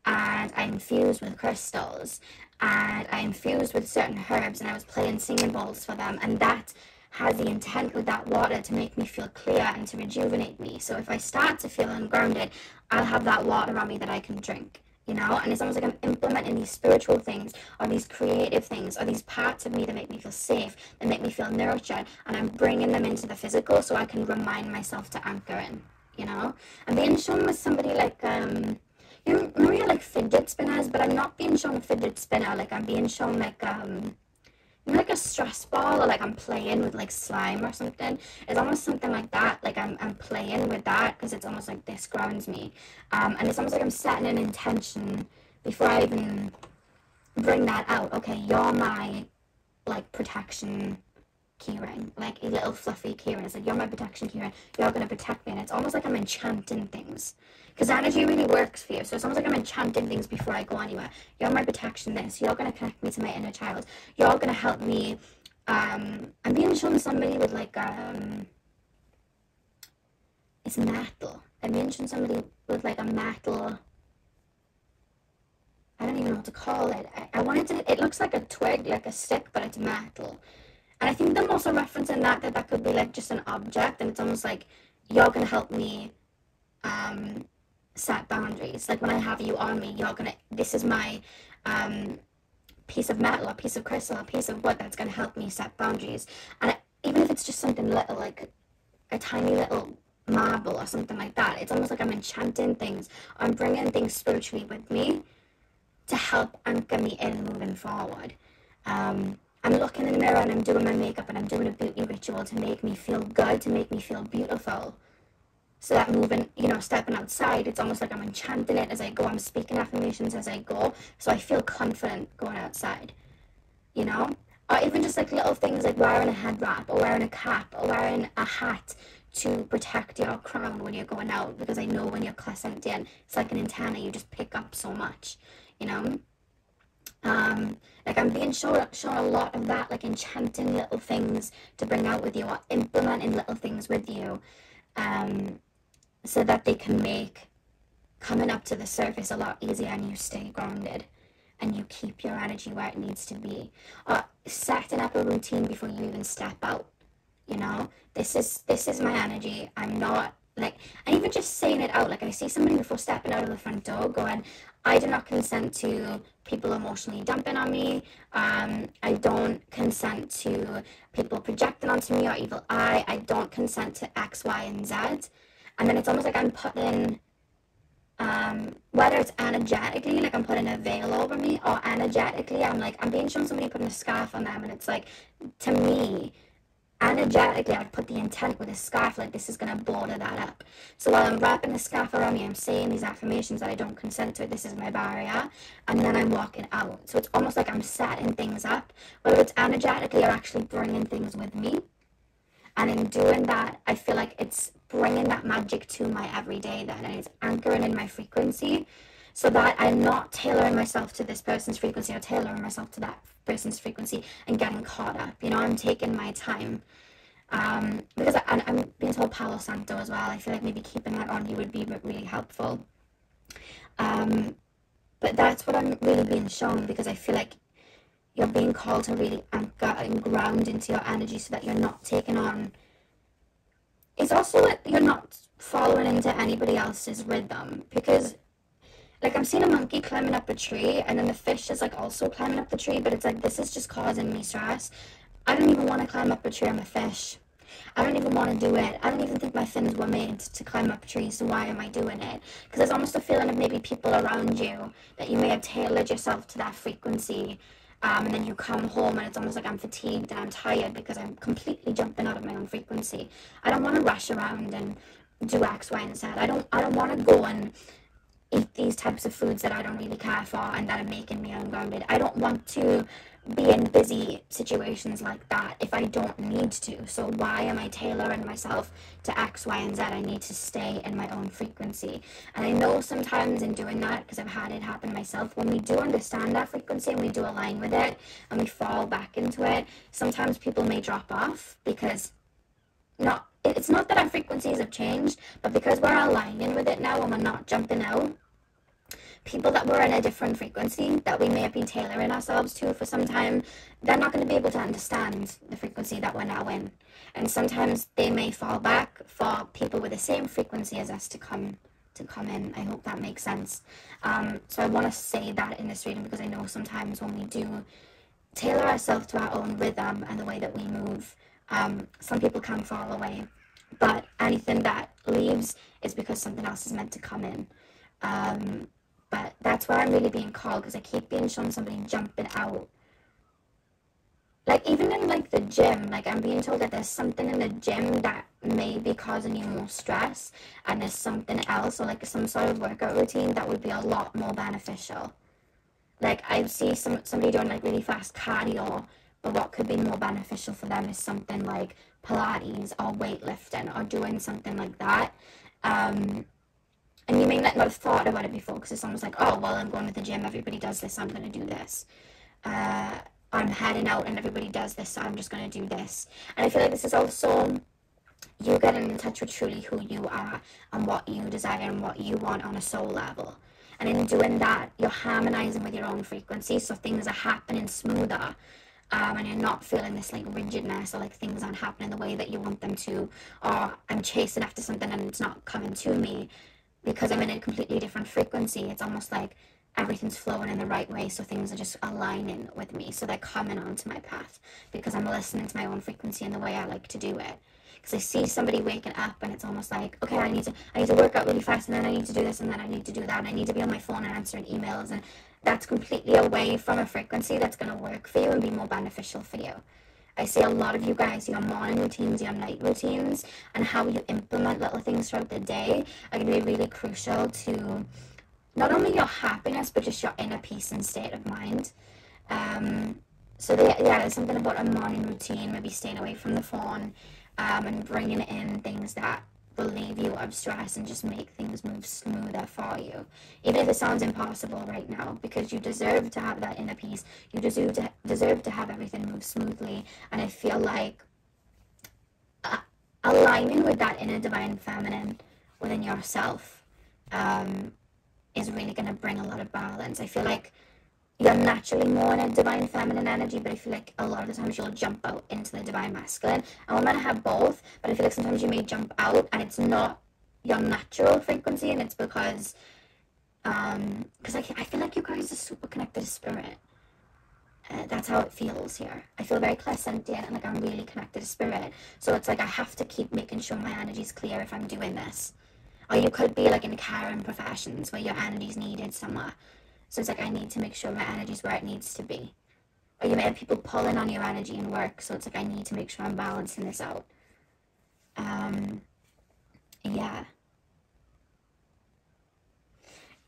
and I infused with crystals, and I infused with certain herbs, and I was playing singing bowls for them, and that has the intent with that water to make me feel clear and to rejuvenate me. So if I start to feel ungrounded, I'll have that water on me that I can drink. You know, and it's almost like I'm implementing these spiritual things, or these creative things, or these parts of me that make me feel safe, that make me feel nurtured, and I'm bringing them into the physical so I can remind myself to anchor in, you know? I'm being shown with somebody like, you know, really like fidget spinners, but I'm not being shown a fidget spinner, like I'm being shown like, you know, like a stress ball, or like I'm playing with like slime or something. It's almost something like that, like I'm playing with that, because it's almost like this grounds me, and it's almost like I'm setting an intention before I even bring that out. Okay, you're my like protection keyring, like a little fluffy keyring. It's like, you're my protection keyring, you're going to protect me. And it's almost like I'm enchanting things, because energy really works for you. So it's almost like I'm enchanting things before I go anywhere. You're my protection this, you're going to connect me to my inner child, you're going to help me. I'm being shown somebody with like it's metal. I'm being shown somebody with like a metal, I don't even know what to call it. I wanted to, it looks like a twig, like a stick, but it's metal. And I think them also referencing that could be like just an object, and it's almost like, you're going to help me set boundaries. Like when I have you on me, this is my piece of metal, a piece of crystal, a piece of wood that's going to help me set boundaries. And even if it's just something little, like a tiny little marble or something like that, it's almost like I'm enchanting things. I'm bringing things spiritually with me to help anchor me in moving forward. I'm looking in the mirror and I'm doing my makeup and I'm doing a beauty ritual to make me feel good, to make me feel beautiful. So that moving, you know, stepping outside, it's almost like I'm enchanting it as I go. I'm speaking affirmations as I go, so I feel confident going outside, you know? Or even just like little things like wearing a head wrap, or wearing a cap, or wearing a hat to protect your crown when you're going out, because I know when you're clairsentient, it's like an antenna, you just pick up so much, you know? Like I'm being shown a lot of that, like enchanting little things to bring out with you, or implementing little things with you, so that they can make coming up to the surface a lot easier, and you stay grounded and you keep your energy where it needs to be. Or setting up a routine before you even step out, you know, this is my energy. I'm not like, and even just saying it out, like I see somebody before stepping out of the front door going, I do not consent to people emotionally dumping on me. I don't consent to people projecting onto me, or evil eye. I don't consent to X, Y, and Z. And then it's almost like I'm putting, whether it's energetically, like I'm putting a veil over me, or energetically, I'm being shown somebody putting a scarf on them, and it's like, to me, energetically, I've put the intent with a scarf, like this is going to border that up. So while I'm wrapping the scarf around me, I'm saying these affirmations that I don't consent to it, this is my barrier, and then I'm walking out. So it's almost like I'm setting things up, whether it's energetically or actually bringing things with me. And in doing that, I feel like it's bringing that magic to my everyday then, and it's anchoring in my frequency, so that I'm not tailoring myself to this person's frequency or tailoring myself to that person's frequency and getting caught up. You know, I'm taking my time. Because I'm being told Palo Santo as well. I feel like maybe keeping that on you would be really helpful. But that's what I'm really being shown, because I feel like you're being called to really anchor and ground into your energy so that you're not taking on. It's also that you're not following into anybody else's rhythm, because like I'm seeing a monkey climbing up a tree, and then the fish is like also climbing up the tree, but it's like, this is just causing me stress. I don't even want to climb up a tree. I'm a fish. I don't even want to do it. I don't even think my fins were made to climb up trees, so why am I doing it? Because there's almost a feeling of maybe people around you that you may have tailored yourself to that frequency, and then you come home and it's almost like I'm fatigued and I'm tired because I'm completely jumping out of my own frequency. I don't want to rush around and do X, Y, and Z. I don't want to go and eat these types of foods that I don't really care for and that are making me ungrounded. I don't want to be in busy situations like that if I don't need to. So why am I tailoring myself to X, Y, and Z? I need to stay in my own frequency. And I know sometimes in doing that, because I've had it happen myself, when we do understand that frequency and we do align with it and we fall back into it, sometimes people may drop off because it's not that our frequencies have changed, but because we're aligning with it now and we're not jumping out, people that were in a different frequency that we may have been tailoring ourselves to for some time, they're not going to be able to understand the frequency that we're now in. And sometimes they may fall back for people with the same frequency as us to come in. I hope that makes sense. So I want to say that in this reading, because I know sometimes when we do tailor ourselves to our own rhythm and the way that we move, some people can fall away. But anything that leaves is because something else is meant to come in. But that's where I'm really being called, because I keep being shown somebody jumping out. Like even in like the gym, like I'm being told that there's something in the gym that may be causing you more stress, and there's something else, or like some sort of workout routine that would be a lot more beneficial. Like I see somebody doing like really fast cardio, but what could be more beneficial for them is something like Pilates or weightlifting or doing something like that. And you may not have thought about it before, because it's almost like, oh, well, I'm going to the gym, everybody does this, so I'm going to do this. I'm heading out and everybody does this, so I'm just going to do this. And I feel like this is also you getting in touch with truly who you are and what you desire and what you want on a soul level. And in doing that, you're harmonizing with your own frequency, so things are happening smoother. And you're not feeling this like rigidness, or like things aren't happening the way that you want them to, or I'm chasing after something and it's not coming to me because I'm in a completely different frequency. It's almost like everything's flowing in the right way, so things are just aligning with me, so they're coming onto my path because I'm listening to my own frequency and the way I like to do it. Because I see somebody waking up and it's almost like, okay, I need to work out really fast, and then I need to do this, and then I need to do that, and I need to be on my phone and answering emails, and that's completely away from a frequency that's going to work for you and be more beneficial for you. I see a lot of you guys, your morning routines, your night routines, and how you implement little things throughout the day are going to be really crucial to not only your happiness, but just your inner peace and state of mind. So there's something about a morning routine, maybe staying away from the phone, and bringing in things that relieve you of stress and just make things move smoother for you, even if it sounds impossible right now, because you deserve to have that inner peace. You deserve to have everything move smoothly. And I feel like aligning with that inner divine feminine within yourself is really going to bring a lot of balance. I feel like you're naturally more in a divine feminine energy, but I feel like a lot of the times you'll jump out into the divine masculine. And we're meant to have both, but I feel like sometimes you may jump out and it's not your natural frequency, and it's because I feel like you guys are super connected to spirit. That's how it feels here. I feel very clairsentient and like I'm really connected to spirit. So it's like I have to keep making sure my energy's clear if I'm doing this. Or you could be like in caring professions where your energy's needed somewhere. So it's like I need to make sure my energy's where it needs to be. Or you may have people pulling on your energy in work, so it's like, I need to make sure I'm balancing this out.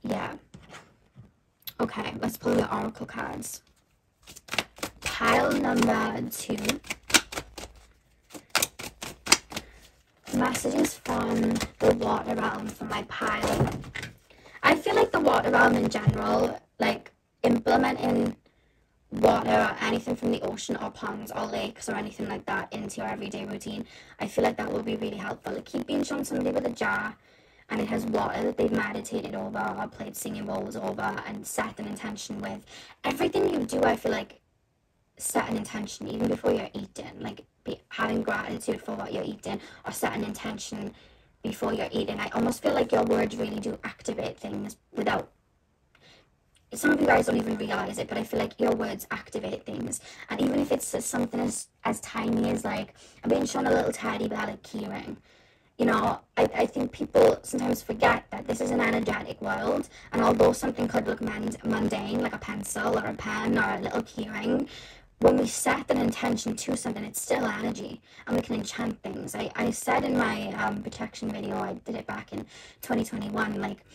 Yeah. Okay, let's pull the oracle cards. Pile number 2. Messages from the water realm for my pile. I feel like the water realm in general, like implementing water or anything from the ocean or ponds or lakes or anything like that into your everyday routine, I feel like that will be really helpful. Like, keep being shown somebody with a jar and it has water that they've meditated over or played singing bowls over, and set an intention with. Everything you do, I feel like, set an intention even before you're eating, like having gratitude for what you're eating, or set an intention before you're eating. I almost feel like your words really do activate things without, some of you guys don't even realize it, but I feel like your words activate things. And even if it's something as tiny as, like, I'm being shown a little teddy bear, like, keyring. You know, I think people sometimes forget that this is an energetic world, and although something could look mundane, like a pencil or a pen or a little keyring, when we set an intention to something, it's still energy, and we can enchant things. I said in my protection video, I did it back in 2021, like,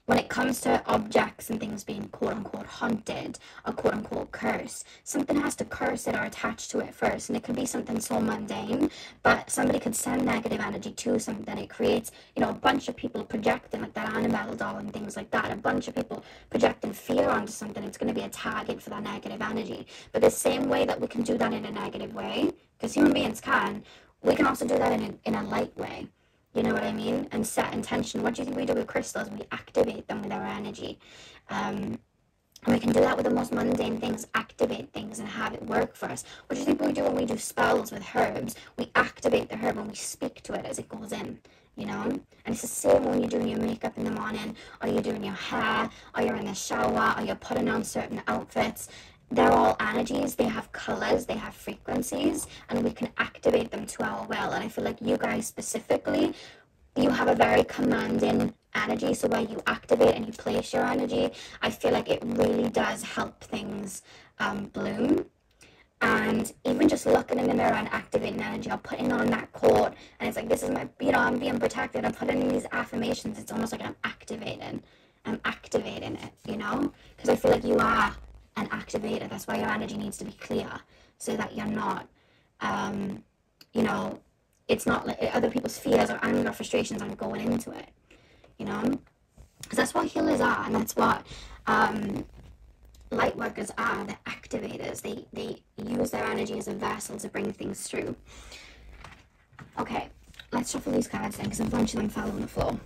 when it comes to objects and things being quote-unquote haunted or quote-unquote cursed, something has to curse it or attach to it first. And it could be something so mundane, but somebody could send negative energy to something. It creates, you know, a bunch of people projecting, like that Annabelle doll and things like that. A bunch of people projecting fear onto something. It's going to be a target for that negative energy. But the same way that we can do that in a negative way, because human beings can, we can also do that in a light way. You know what I mean? And set intention. What do you think we do with crystals? We activate them with our energy. And we can do that with the most mundane things, activate things and have it work for us. What do you think we do when we do spells with herbs? We activate the herb and we speak to it as it goes in, you know? And it's the same when you're doing your makeup in the morning, or you're doing your hair, or you're in the shower, or you're putting on certain outfits. They're all energies, they have colors, they have frequencies, and we can activate them to our will. And I feel like you guys specifically, you have a very commanding energy, so where you activate and you place your energy, I feel like it really does help things bloom. And even just looking in the mirror and activating energy, or putting on that quote, and it's like, this is my, you know, I'm being protected, I'm putting in these affirmations, it's almost like I'm activating it, you know, because I feel like you are an activator. That's why your energy needs to be clear, so that you're not, you know, it's not like other people's fears or anger or frustrations aren't going into it, you know, because that's what healers are, and that's what light workers are. They're activators. They use their energy as a vessel to bring things through. Okay, let's shuffle these cards then, because a bunch of them fell on the floor.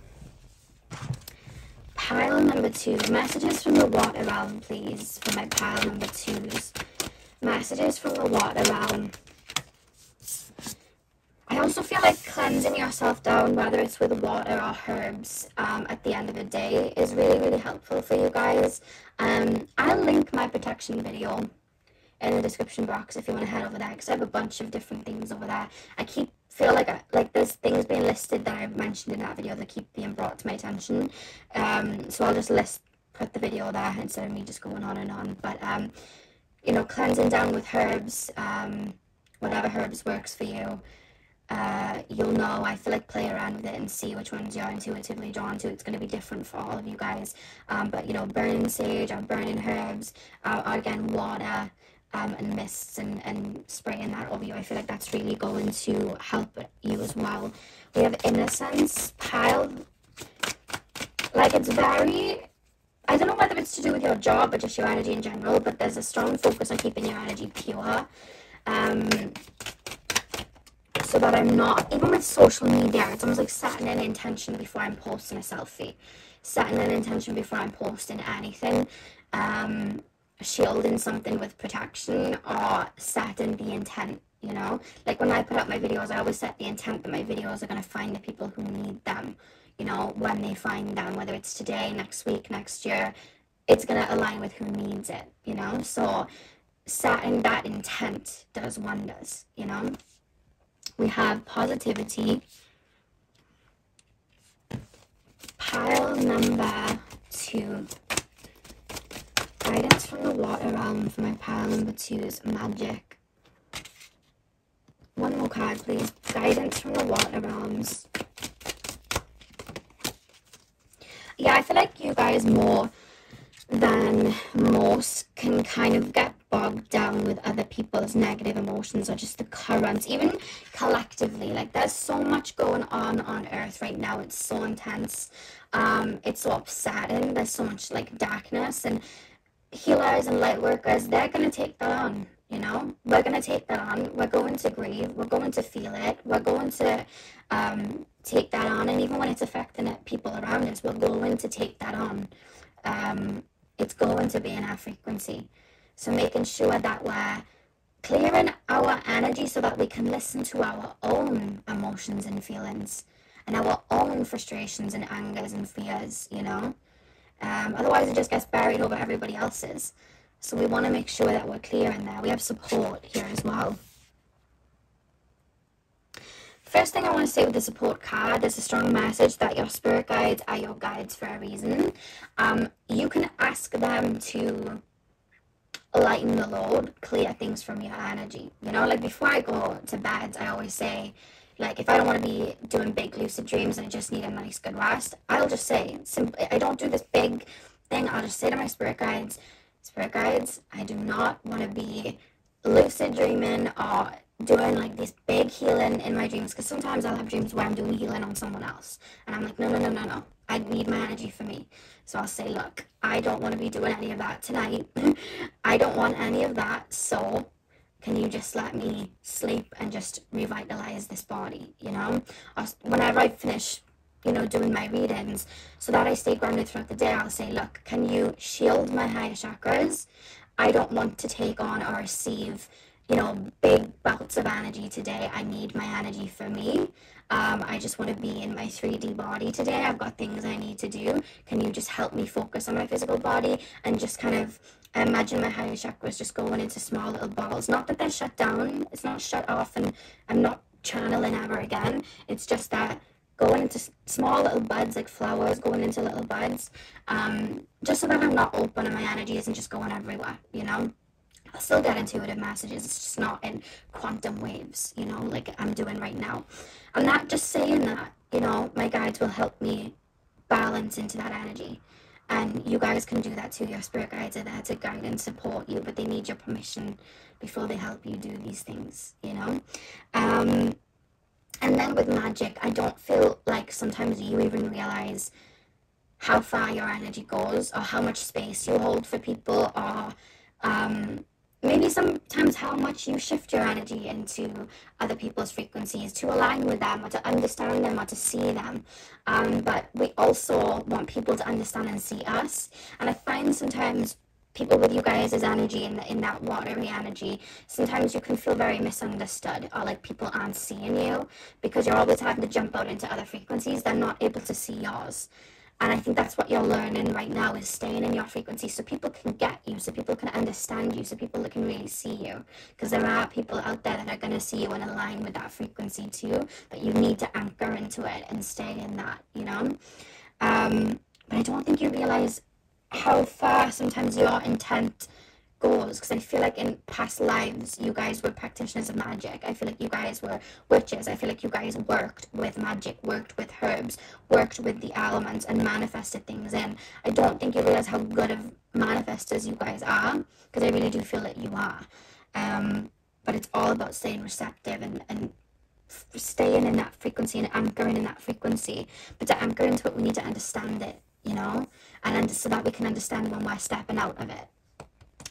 Pile number 2, messages from the water realm, please, for my pile number 2s. Messages from the water realm. I also feel like cleansing yourself down, whether it's with water or herbs, at the end of the day is really, really helpful for you guys. I'll link my protection video in the description box if you want to head over there, because I have a bunch of different things over there. I feel like there's things being listed that I've mentioned in that video that keep being brought to my attention. So I'll just put the video there instead of me just going on and on. But you know, cleansing down with herbs, whatever herbs works for you. You'll know, I feel like play around with it and see which ones you're intuitively drawn to. It's going to be different for all of you guys. But you know, burning sage or burning herbs, or again water, and mists and spraying that over you, I feel like that's really going to help you as well. We have innocence pile. Like, it's very, I don't know whether it's to do with your job or just your energy in general, but there's a strong focus on keeping your energy pure. So that I'm not, even with social media, it's almost like setting an intention before I'm posting a selfie, setting an intention before I'm posting anything, shielding something with protection, or setting the intent, you know, like when I put up my videos, I always set the intent that my videos are going to find the people who need them, you know, when they find them, whether it's today, next week, next year, it's going to align with who needs it, you know, so setting that intent does wonders, you know. We have positivity, pile number 2, guidance from the water realm for my pile number 2's magic. One more card, please. Guidance from the water realms. Yeah, I feel like you guys more than most can kind of get bogged down with other people's negative emotions or just the currents, even collectively. Like, there's so much going on earth right now. It's so intense. It's so upsetting. There's so much like darkness, and healers and light workers, they're going to take that on. You know, we're going to take that on. We're going to grieve. We're going to feel it. We're going to take that on. And even when it's affecting people around us, we're going to take that on. It's going to be in our frequency. So making sure that we're clearing our energy so that we can listen to our own emotions and feelings and our own frustrations and angers and fears, you know. Otherwise it just gets buried over everybody else's. So we want to make sure that we're clear in there. We have support here as well. First thing I want to say with the support card, there's a strong message that your spirit guides are your guides for a reason. You can ask them to lighten the load, clear things from your energy. You know, like before I go to bed, I always say, like, if I don't want to be doing big lucid dreams and I just need a nice good rest, I'll just say, simply, I don't do this big thing. I'll just say to my spirit guides, I do not want to be lucid dreaming or doing like this big healing in my dreams, because sometimes I'll have dreams where I'm doing healing on someone else and I'm like, no, I need my energy for me. So I'll say, look, I don't want to be doing any of that tonight. I don't want any of that, so can you just let me sleep and just revitalize this body, you know? Or whenever I finish, you know, doing my readings, so that I stay grounded throughout the day, I'll say, look, can you shield my higher chakras? I don't want to take on or receive, you know, big bouts of energy today. I need my energy for me. I just want to be in my 3D body today. I've got things I need to do. Can you just help me focus on my physical body and just kind of imagine my higher chakras just going into small little balls? Not that they're shut down. It's not shut off and I'm not channeling ever again. It's just that going into small little buds, like flowers going into little buds, just so that I'm not open and my energy isn't just going everywhere, you know? I'll still get intuitive messages, it's just not in quantum waves, you know, like I'm doing right now. I'm not just saying that, you know, my guides will help me balance into that energy. And you guys can do that too. Your spirit guides are there to guide and support you, but they need your permission before they help you do these things, you know. And then with magic, I don't feel like sometimes you even realize how far your energy goes or how much space you hold for people, or maybe sometimes how much you shift your energy into other people's frequencies to align with them or to understand them or to see them. But we also want people to understand and see us. And I find sometimes people with you guys' energy in that watery energy, sometimes you can feel very misunderstood, or like people aren't seeing you because you're always having to jump out into other frequencies. They're not able to see yours. And I think that's what you're learning right now, is staying in your frequency so people can get you, so people can understand you, so people that can really see you. Because there are people out there that are going to see you and align with that frequency too, but you need to anchor into it and stay in that, you know? But I don't think you realize how far sometimes your intent goes, because I feel like in past lives you guys were practitioners of magic. I feel like you guys were witches. I feel like you guys worked with magic, worked with herbs, worked with the elements and manifested things in. I don't think you realize how good of manifestors you guys are, because I really do feel that you are. But it's all about staying receptive and staying in that frequency and anchoring in that frequency. But to anchor into it, we need to understand it, you know, and so that we can understand when we're stepping out of it.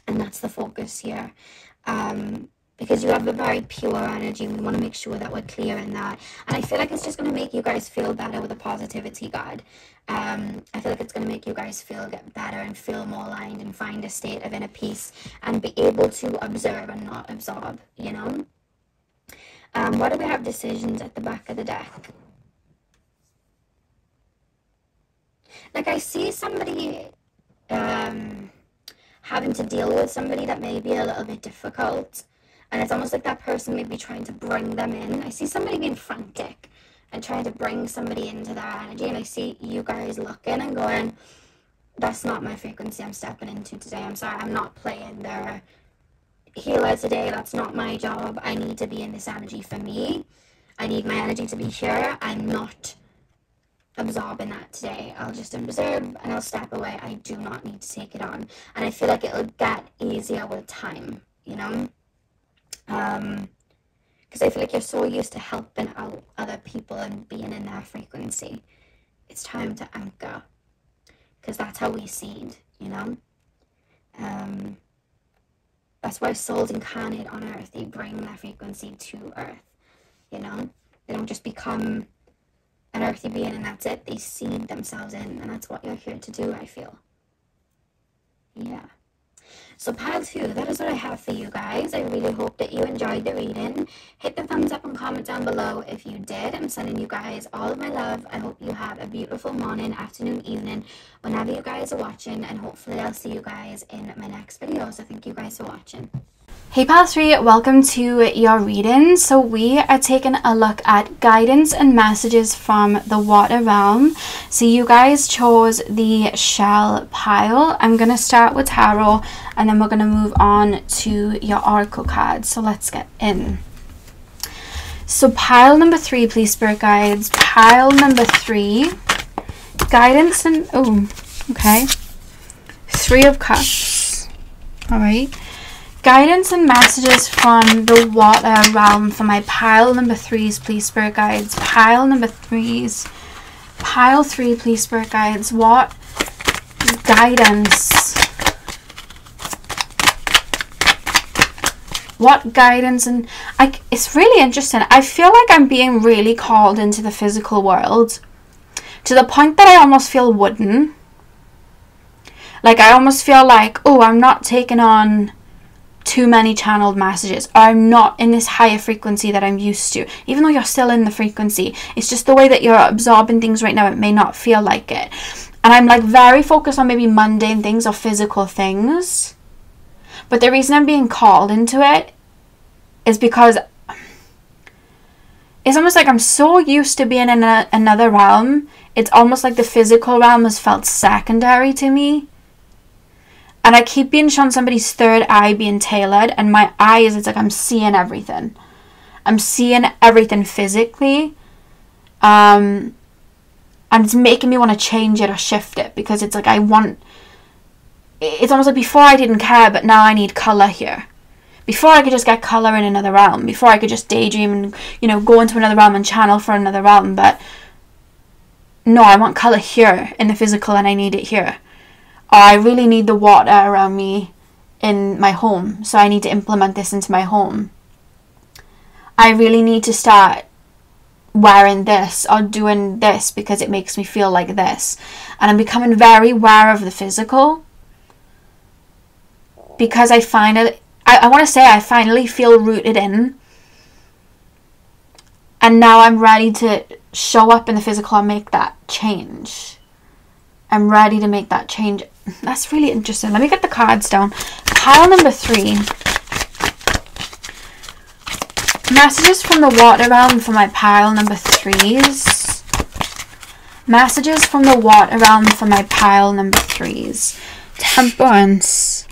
And that's the focus here, because you have a very pure energy, and we want to make sure that we're clear in that. And I feel like it's just going to make you guys feel better with a positivity guide. I feel like it's going to make you guys get better and feel more aligned and find a state of inner peace and be able to observe and not absorb, you know. What do we have? Decisions at the back of the deck. Like, I see somebody having to deal with somebody that may be a little bit difficult, and it's almost like that person may be trying to bring them in. I see somebody being frantic and trying to bring somebody into their energy, and I see you guys looking and going, that's not my frequency I'm stepping into today. I'm sorry, I'm not playing the healer today. That's not my job. I need to be in this energy for me. I need my energy to be here. I'm not absorbing that today. I'll just observe and I'll step away. I do not need to take it on. And I feel like it'll get easier with time, you know? Because I feel like you're so used to helping out other people and being in their frequency. It's time to anchor. Because that's how we seed, you know? That's why souls incarnate on Earth. They bring their frequency to Earth, you know? They don't just become an earthy being and that's it. They seed themselves in, and that's what you're here to do, I feel. Yeah. So pile 2, that is what I have for you guys. I really hope that you enjoyed the reading. Hit the thumbs up and comment down below if you did. I'm sending you guys all of my love. I hope you have a beautiful morning, afternoon, evening, whenever you guys are watching, and hopefully I'll see you guys in my next video. So thank you guys for watching. Hey Pile 3, welcome to your reading. So we are taking a look at guidance and messages from the water realm. So you guys chose the shell pile. I'm going to start with tarot and then we're going to move on to your oracle cards. So let's get in. So pile number 3, please, spirit guides. Pile number 3, guidance and, oh, okay. 3 of Cups. All right. Guidance and messages from the water realm for my pile number 3s, please, spirit guides. Pile number 3s. Pile 3, please, spirit guides. What guidance? What guidance? And it's really interesting. I feel like I'm being really called into the physical world to the point that I almost feel wooden. Like I almost feel like, oh, I'm not taking on too many channeled messages, or I'm not in this higher frequency that I'm used to, even though you're still in the frequency. It's just the way that you're absorbing things right now, it may not feel like it. And I'm like very focused on maybe mundane things or physical things, but the reason I'm being called into it is because it's almost like I'm so used to being in another realm, it's almost like the physical realm has felt secondary to me. And I keep being shown somebody's third eye being tailored, and my eyes, it's like I'm seeing everything. I'm seeing everything physically. And it's making me want to change it or shift it, because it's like it's almost like before I didn't care, but now I need colour here. Before I could just get colour in another realm. Before I could just daydream and, you know, go into another realm and channel for another realm. But no, I want colour here in the physical, and I need it here. I really need the water around me in my home, so I need to implement this into my home. I really need to start wearing this or doing this because it makes me feel like this. And I'm becoming very aware of the physical, because I want to say I finally feel rooted in, and now I'm ready to show up in the physical and make that change. I'm ready to make that change. That's really interesting. Let me get the cards down. Pile number 3. Messages from the water realm for my pile number 3s. Messages from the water realm for my pile number 3s. Temperance.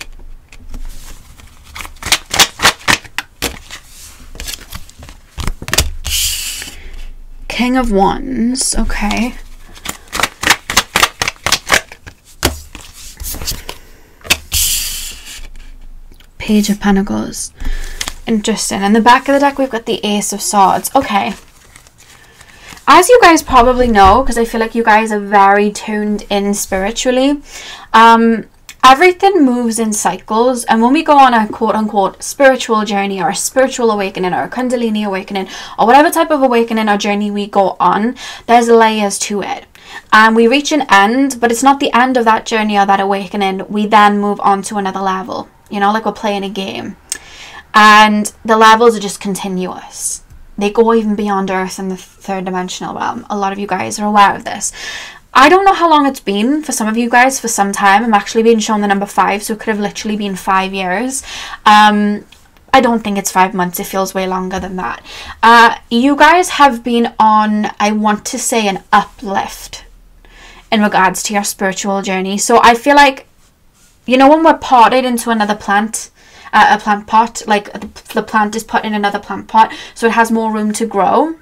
King of Wands. Okay. Page of Pentacles. Interesting. In the back of the deck, we've got the Ace of Swords. Okay. As you guys probably know, because I feel like you guys are very tuned in spiritually, everything moves in cycles. And when we go on a quote-unquote spiritual journey, or a spiritual awakening, or a Kundalini awakening, or whatever type of awakening or journey we go on, there's layers to it. And we reach an end, but it's not the end of that journey or that awakening. We then move on to another level. You know, like we're playing a game. And the levels are just continuous. They go even beyond Earth in the third dimensional realm. A lot of you guys are aware of this. I don't know how long it's been for some of you guys. For some time, I'm actually being shown the number 5, so it could have literally been 5 years. I don't think it's 5 months. It feels way longer than that. You guys have been on, I want to say, an uplift in regards to your spiritual journey. So I feel like, you know, when we're potted into another plant, a plant pot, like the plant is put in another plant pot so it has more room to grow.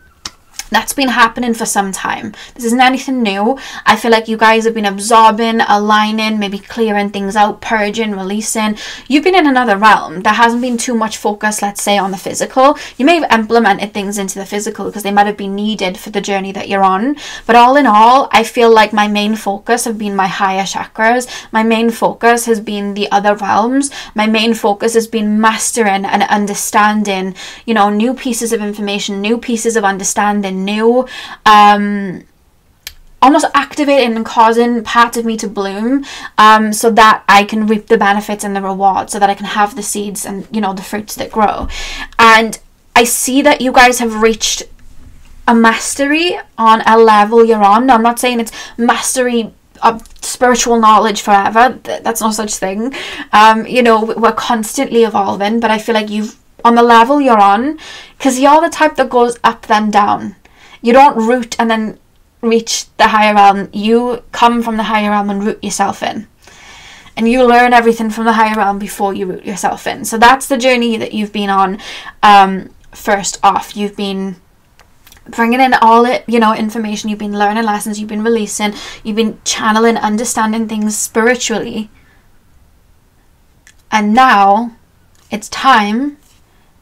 That's been happening for some time. This isn't anything new. I feel like you guys have been absorbing, aligning, maybe clearing things out, purging, releasing. You've been in another realm. There hasn't been too much focus, let's say, on the physical. You may have implemented things into the physical because they might have been needed for the journey that you're on. But all in all, I feel like my main focus have been my higher chakras. My main focus has been the other realms. My main focus has been mastering and understanding, you know, new pieces of information, new pieces of understanding, new almost activating and causing part of me to bloom, so that I can reap the benefits and the rewards, so that I can have the seeds and, you know, the fruits that grow. And I see that you guys have reached a mastery on a level you're on. Now, I'm not saying it's mastery of spiritual knowledge forever. That's no such thing. You know, we're constantly evolving, but I feel like you've, on the level you're on, because you're the type that goes up then down. You don't root and then reach the higher realm. You come from the higher realm and root yourself in. And you learn everything from the higher realm before you root yourself in. So that's the journey that you've been on. First off, you've been bringing in all it, you know, information. You've been learning lessons. You've been releasing. You've been channeling, understanding things spiritually. And now it's time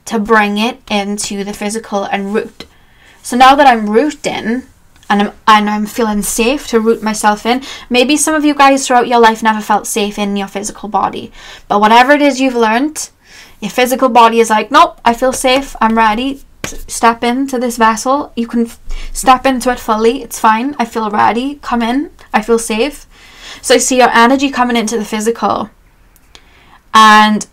to bring it into the physical and root. So now that I'm rooting and I'm feeling safe to root myself in, maybe some of you guys throughout your life never felt safe in your physical body, but whatever it is you've learned, your physical body is like, nope, I feel safe, I'm ready to step into this vessel. You can step into it fully, it's fine, I feel ready, come in, I feel safe. So I see your energy coming into the physical, and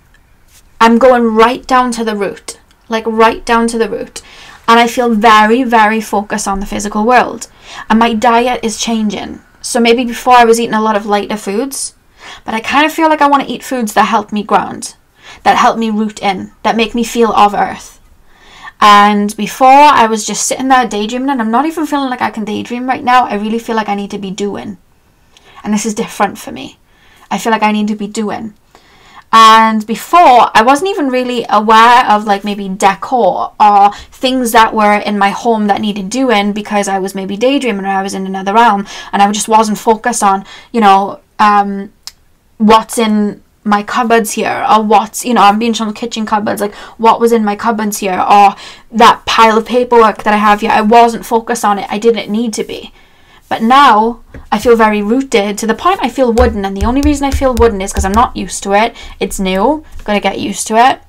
I'm going right down to the root, like right down to the root. And I feel very, very focused on the physical world. And my diet is changing. So maybe before I was eating a lot of lighter foods, but I kind of feel like I want to eat foods that help me ground, that help me root in, that make me feel of earth. And before I was just sitting there daydreaming, and I'm not even feeling like I can daydream right now. I really feel like I need to be doing. And this is different for me. I feel like I need to be doing. And before, I wasn't even really aware of like maybe decor or things that were in my home that needed doing, because I was maybe daydreaming or I was in another realm, and I just wasn't focused on, you know, what's in my cupboards here, or what's, you know, I'm being shown the kitchen cupboards, like what was in my cupboards here, or that pile of paperwork that I have here. I wasn't focused on it. I didn't need to be. But now I feel very rooted to the point I feel wooden, and the only reason I feel wooden is because I'm not used to it. It's new. I've got to get used to it.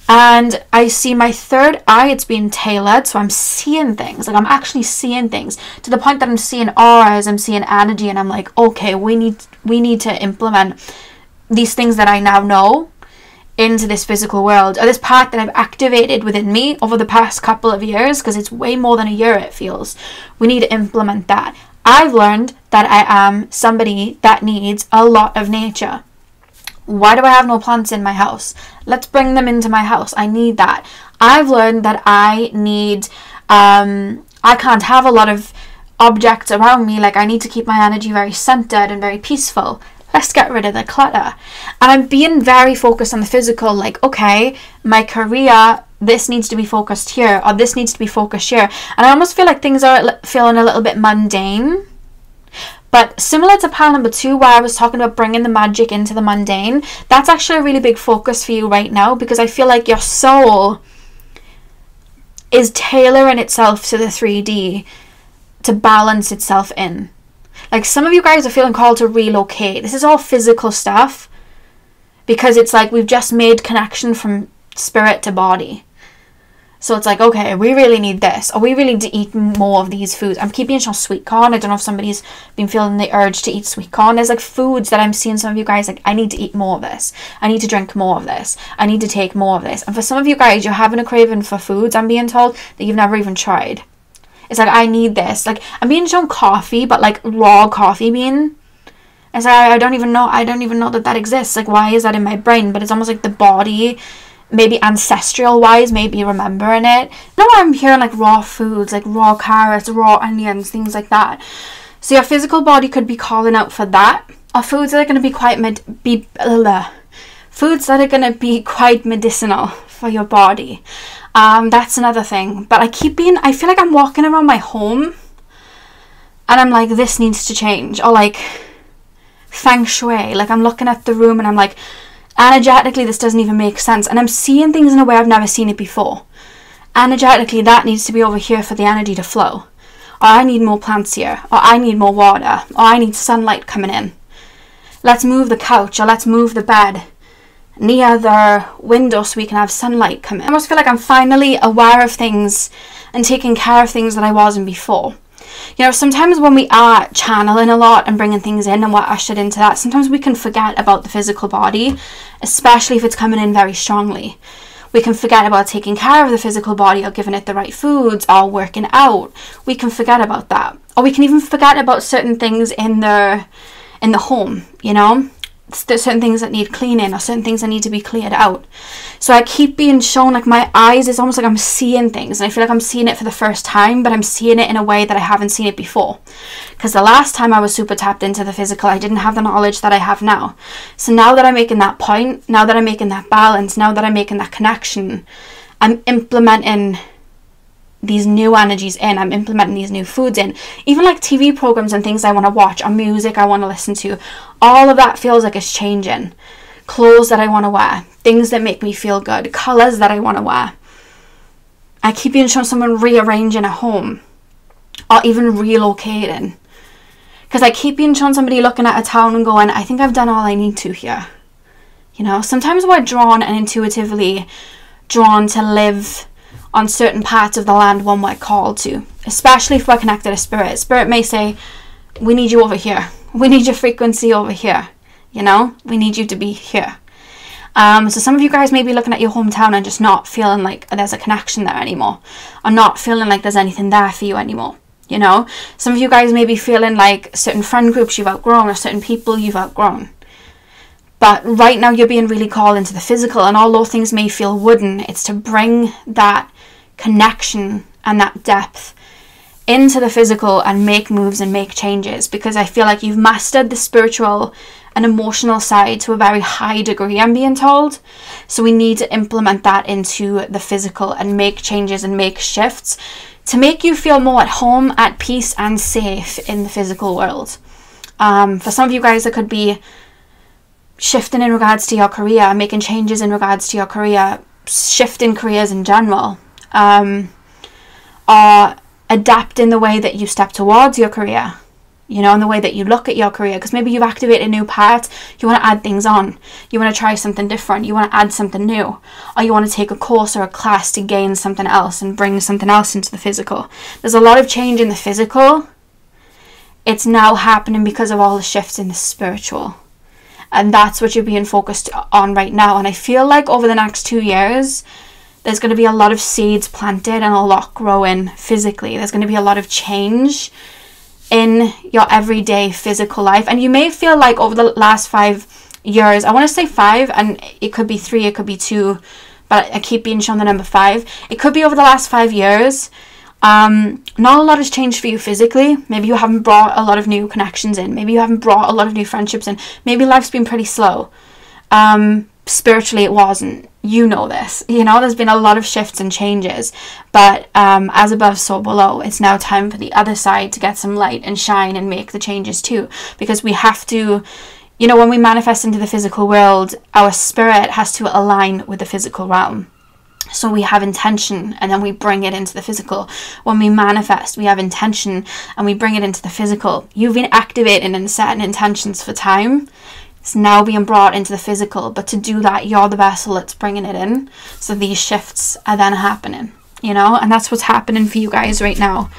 And I see my third eye, it's being tailored, so I'm seeing things. Like I'm actually seeing things to the point that I'm seeing auras, I'm seeing energy, and I'm like, okay, we need to implement these things that I now know into this physical world, or this part that I've activated within me over the past couple of years, because it's way more than a year, it feels. We need to implement that. I've learned that I am somebody that needs a lot of nature. Why do I have no plants in my house? Let's bring them into my house. I need that. I've learned that I need, I can't have a lot of objects around me. Like I need to keep my energy very centered and very peaceful. Let's get rid of the clutter. And I'm being very focused on the physical, like, okay, my career, this needs to be focused here, or this needs to be focused here. And I almost feel like things are feeling a little bit mundane. But similar to pile number 2, where I was talking about bringing the magic into the mundane, that's actually a really big focus for you right now, because I feel like your soul is tailoring itself to the 3D to balance itself in. Like some of you guys are feeling called to relocate. This is all physical stuff, because it's like we've just made connection from spirit to body. So it's like, okay, we really need this, or we really need to eat more of these foods. I'm keeping it on sweet corn. I don't know if somebody's been feeling the urge to eat sweet corn. There's like foods that I'm seeing some of you guys like, I need to eat more of this. I need to drink more of this. I need to take more of this. And for some of you guys, you're having a craving for foods, I'm being told, that you've never even tried. It's like, I need this. Like, I'm being shown coffee, but like raw coffee bean. It's like, I don't even know that exists. Like, why is that in my brain? But it's almost like the body, maybe ancestral wise, maybe remembering it. No, I'm hearing like raw foods, like raw carrots, raw onions, things like that. So your physical body could be calling out for that, or foods that are going to be foods that are going to be quite medicinal for your body. That's another thing. But I feel like I'm walking around my home and I'm like, this needs to change. Or like feng shui, like I'm looking at the room and I'm like, energetically this doesn't even make sense, and I'm seeing things in a way I've never seen it before. Energetically, that needs to be over here for the energy to flow. Or I need more plants here, or I need more water, or I need sunlight coming in. Let's move the couch, or let's move the bed near the window so we can have sunlight come in. I almost feel like I'm finally aware of things and taking care of things that I wasn't before. You know, sometimes when we are channeling a lot and bringing things in and we're ushered into that, sometimes we can forget about the physical body, especially if it's coming in very strongly. We can forget about taking care of the physical body, or giving it the right foods, or working out. We can forget about that. Or we can even forget about certain things in the home, you know? There's certain things that need cleaning, or certain things that need to be cleared out. So I keep being shown, like my eyes, it's almost like I'm seeing things, and I feel like I'm seeing it for the first time, but I'm seeing it in a way that I haven't seen it before. Because the last time I was super tapped into the physical, I didn't have the knowledge that I have now. So now that I'm making that point, now that I'm making that balance, now that I'm making that connection, I'm implementing these new energies in, I'm implementing these new foods in. Even like TV programs and things I want to watch, or music I want to listen to, all of that feels like it's changing. Clothes that I want to wear, things that make me feel good, colours that I want to wear. I keep being shown someone rearranging a home, or even relocating. Because I keep being shown somebody looking at a town and going, I think I've done all I need to here. You know, sometimes we're drawn and intuitively drawn to live on certain parts of the land one we're called to, especially if we're connected to spirit. Spirit may say, we need you over here. We need your frequency over here. You know, we need you to be here. So some of you guys may be looking at your hometown and just not feeling like there's a connection there anymore, or not feeling like there's anything there for you anymore. You know, some of you guys may be feeling like certain friend groups you've outgrown, or certain people you've outgrown. But right now you're being really called into the physical, and although things may feel wooden, it's to bring that connection and that depth into the physical and make moves and make changes, because I feel like you've mastered the spiritual and emotional side to a very high degree, I'm being told. So we need to implement that into the physical and make changes and make shifts to make you feel more at home, at peace and safe in the physical world. For some of you guys, it could be shifting in regards to your career, making changes in regards to your career, shifting careers in general, or adapting the way that you step towards your career, you know, and the way that you look at your career, because maybe you've activated a new part, you want to add things on, you want to try something different, you want to add something new, or you want to take a course or a class to gain something else and bring something else into the physical. There's a lot of change in the physical. It's now happening because of all the shifts in the spiritual. And that's what you're being focused on right now. And I feel like over the next 2 years, there's going to be a lot of seeds planted and a lot growing physically. There's going to be a lot of change in your everyday physical life. And you may feel like over the last 5 years, I want to say 5, and it could be 3, it could be 2, but I keep being shown the number 5. It could be over the last 5 years. Not a lot has changed for you physically. Maybe you haven't brought a lot of new connections in. Maybe you haven't brought a lot of new friendships in. Maybe life's been pretty slow. Spiritually it wasn't. You know this. You know, there's been a lot of shifts and changes. But as above, so below. It's now time for the other side to get some light and shine and make the changes too. Because we have to, you know, when we manifest into the physical world, our spirit has to align with the physical realm. So we have intention and then we bring it into the physical. When we manifest, we have intention and we bring it into the physical. You've been activating and setting intentions for time. It's now being brought into the physical. But to do that, you're the vessel that's bringing it in. So these shifts are then happening, you know, and that's what's happening for you guys right now.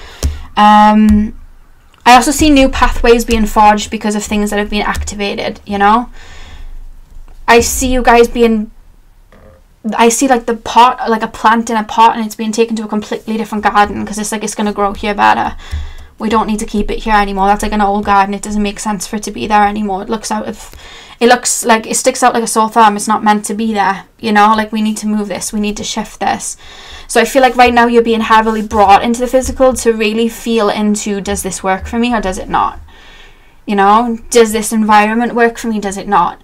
I also see new pathways being forged because of things that have been activated, you know. I see you guys being... I see like the pot, like a plant in a pot, and it's being taken to a completely different garden because it's like it's going to grow here better. We don't need to keep it here anymore. That's like an old garden. It doesn't make sense for it to be there anymore. It looks like it sticks out like a sore thumb. It's not meant to be there, you know, like we need to move this, we need to shift this. So I feel like right now you're being heavily brought into the physical to really feel into, does this work for me or does it not? You know, does this environment work for me? Does it not?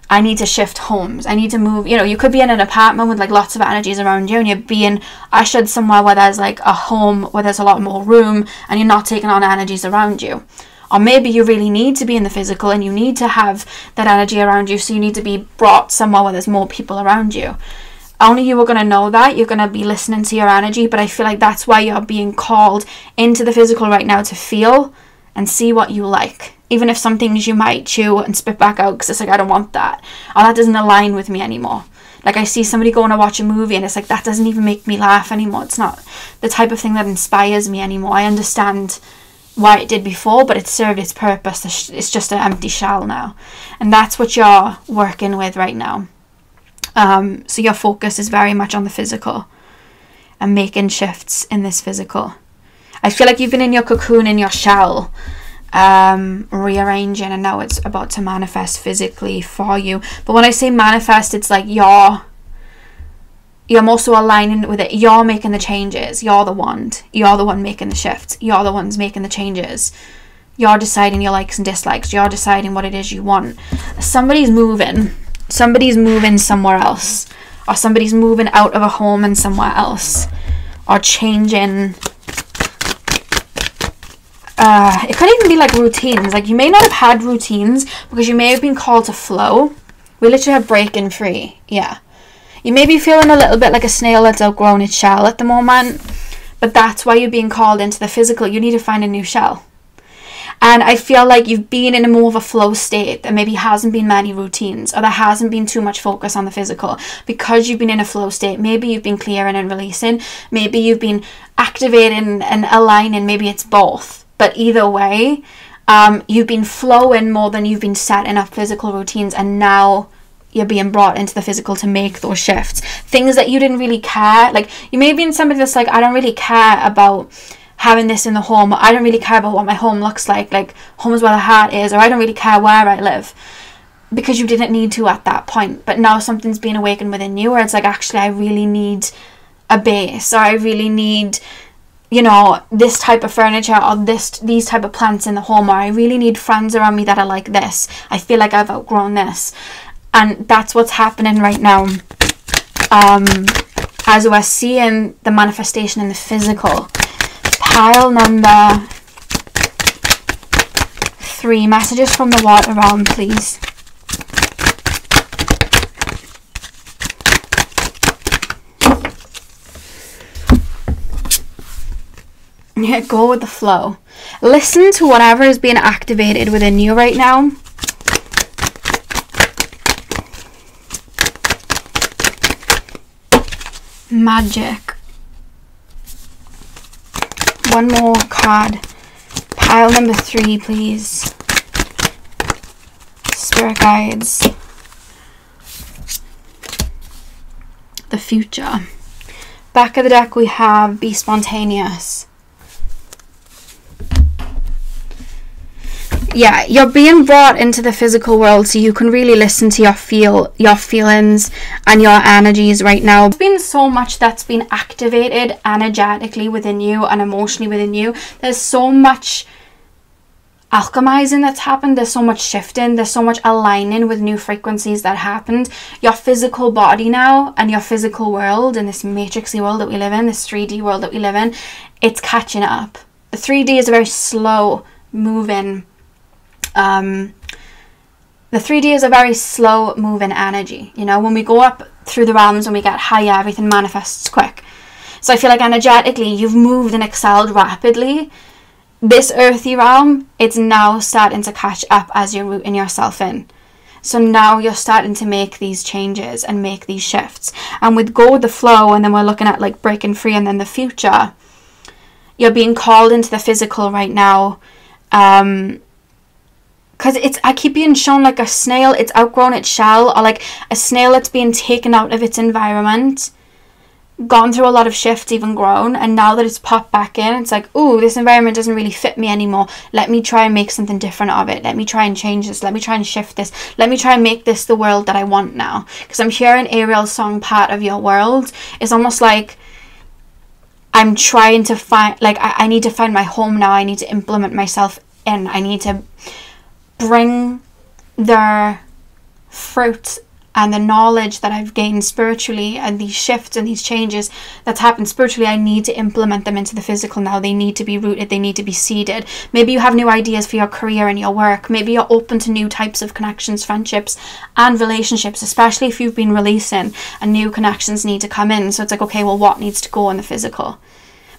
I need to shift homes. I need to move. You know, you could be in an apartment with like lots of energies around you and you're being ushered somewhere where there's like a home where there's a lot more room and you're not taking on energies around you. Or maybe you really need to be in the physical and you need to have that energy around you, so you need to be brought somewhere where there's more people around you. Only you are going to know that. You're going to be listening to your energy, but I feel like that's why you're being called into the physical right now, to feel and see what you like. Even if some things you might chew and spit back out because it's like, I don't want that. Or that doesn't align with me anymore. Like I see somebody going to watch a movie and it's like, that doesn't even make me laugh anymore. It's not the type of thing that inspires me anymore. I understand why it did before, but it served its purpose. It's just an empty shell now. And that's what you're working with right now. So your focus is very much on the physical and making shifts in this physical. I feel like you've been in your cocoon, in your shell, rearranging, and now it's about to manifest physically for you. But when I say manifest, it's like you're more so aligning with it. You're making the changes. You're the wand. You're the one making the shifts. You're the ones making the changes. You're deciding your likes and dislikes. You're deciding what it is you want. Somebody's moving. Somebody's moving somewhere else, or somebody's moving out of a home and somewhere else, or changing. It could even be like routines. Like you may not have had routines because you may have been called to flow. We literally have breaking free. Yeah. You may be feeling a little bit like a snail that's outgrown its shell at the moment, but that's why you're being called into the physical. You need to find a new shell. And I feel like you've been in a more of a flow state. There maybe hasn't been many routines, or there hasn't been too much focus on the physical. Because you've been in a flow state, maybe you've been clearing and releasing. Maybe you've been activating and aligning. Maybe it's both. But either way, you've been flowing more than you've been setting up physical routines. And now you're being brought into the physical to make those shifts. Things that you didn't really care. Like you may have been somebody that's like, I don't really care about having this in the home, or I don't really care about what my home looks like home is where the heart is, or I don't really care where I live, because you didn't need to at that point. But now something's being awakened within you where it's like, actually I really need a base, or I really need, you know, this type of furniture, or these type of plants in the home, or I really need friends around me that are like this. I feel like I've outgrown this. And that's what's happening right now, as we're seeing the manifestation in the physical. Pile number 3, messages from the water realm, please. Yeah, go with the flow. Listen to whatever is being activated within you right now. Magic. One more card. Pile number 3, please. Spirit guides. The future. Back of the deck we have be spontaneous. Yeah, you're being brought into the physical world so you can really listen to your feelings and your energies right now. There's been so much that's been activated energetically within you and emotionally within you. There's so much alchemizing that's happened. There's so much shifting. There's so much aligning with new frequencies that happened. Your physical body now and your physical world, in this matrixy world that we live in, this 3D world that we live in, it's catching up. The 3D is a very slow moving the 3D is a very slow moving energy. You know, when we go up through the realms and we get higher, everything manifests quick. So I feel like energetically you've moved and excelled rapidly. This earthy realm, it's now starting to catch up as you're rooting yourself in. So now you're starting to make these changes and make these shifts. And with go with the flow, and then we're looking at like breaking free and then the future, you're being called into the physical right now. Because I keep being shown like a snail, it's outgrown its shell, or like a snail that's being taken out of its environment. gone through a lot of shifts, even grown, and now that it's popped back in, it's like, ooh, this environment doesn't really fit me anymore. Let me try and make something different of it. Let me try and change this. Let me try and shift this. Let me try and make this the world that I want now. Because I'm hearing Ariel's song, Part of Your World. It's almost like I'm trying to find, like, I need to find my home now. I need to implement myself in. I need to bring the fruit and the knowledge that I've gained spiritually, and these shifts and these changes that's happened spiritually, I need to implement them into the physical now. They need to be rooted. They need to be seeded. Maybe you have new ideas for your career and your work. Maybe you're open to new types of connections, friendships, and relationships, especially if you've been releasing and new connections need to come in. So it's like, okay, well, what needs to go in the physical?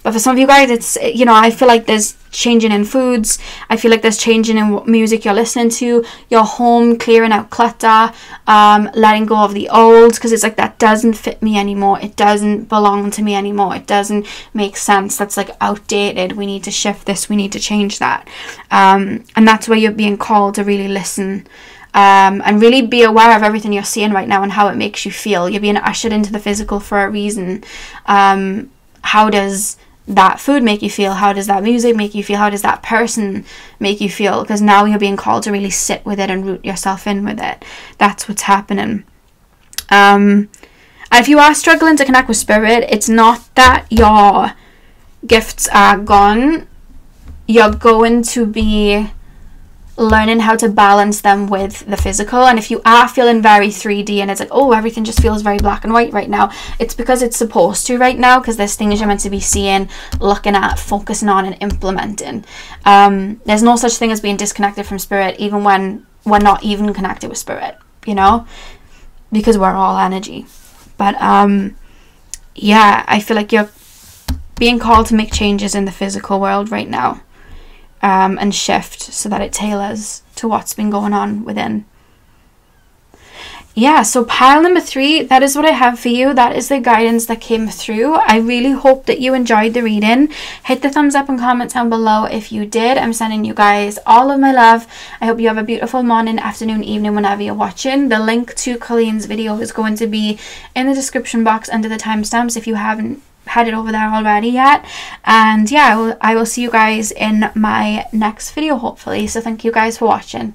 But for some of you guys, it's, you know, I feel like there's changing in foods. I feel like there's changing in what music you're listening to, your home, clearing out clutter, letting go of the old, because it's like, that doesn't fit me anymore. It doesn't belong to me anymore. It doesn't make sense. That's like outdated. We need to shift this. We need to change that. And that's where you're being called to really listen. And really be aware of everything you're seeing right now and how it makes you feel. You're being ushered into the physical for a reason. How does that food make you feel? How does that music make you feel? How does that person make you feel? Because now you're being called to really sit with it and root yourself in with it. That's what's happening. And if you are struggling to connect with spirit, it's not that your gifts are gone. You're going to be learning how to balance them with the physical. And if you are feeling very 3D and it's like, oh, everything just feels very black and white right now, it's because it's supposed to right now, because there's things you're meant to be seeing, looking at, focusing on, and implementing. There's no such thing as being disconnected from spirit, even when we're not even connected with spirit, you know, because we're all energy. But yeah, I feel like you're being called to make changes in the physical world right now. And shift so that it tailors to what's been going on within. Yeah, so pile number 3, that is what I have for you. That is the guidance that came through. I really hope that you enjoyed the reading. Hit the thumbs up and comment down below if you did. I'm sending you guys all of my love. I hope you have a beautiful morning, afternoon, evening, whenever you're watching. The link to Colleen's video is going to be in the description box under the timestamps if you haven't had it over there already yet. And yeah, I will see you guys in my next video hopefully. So thank you guys for watching.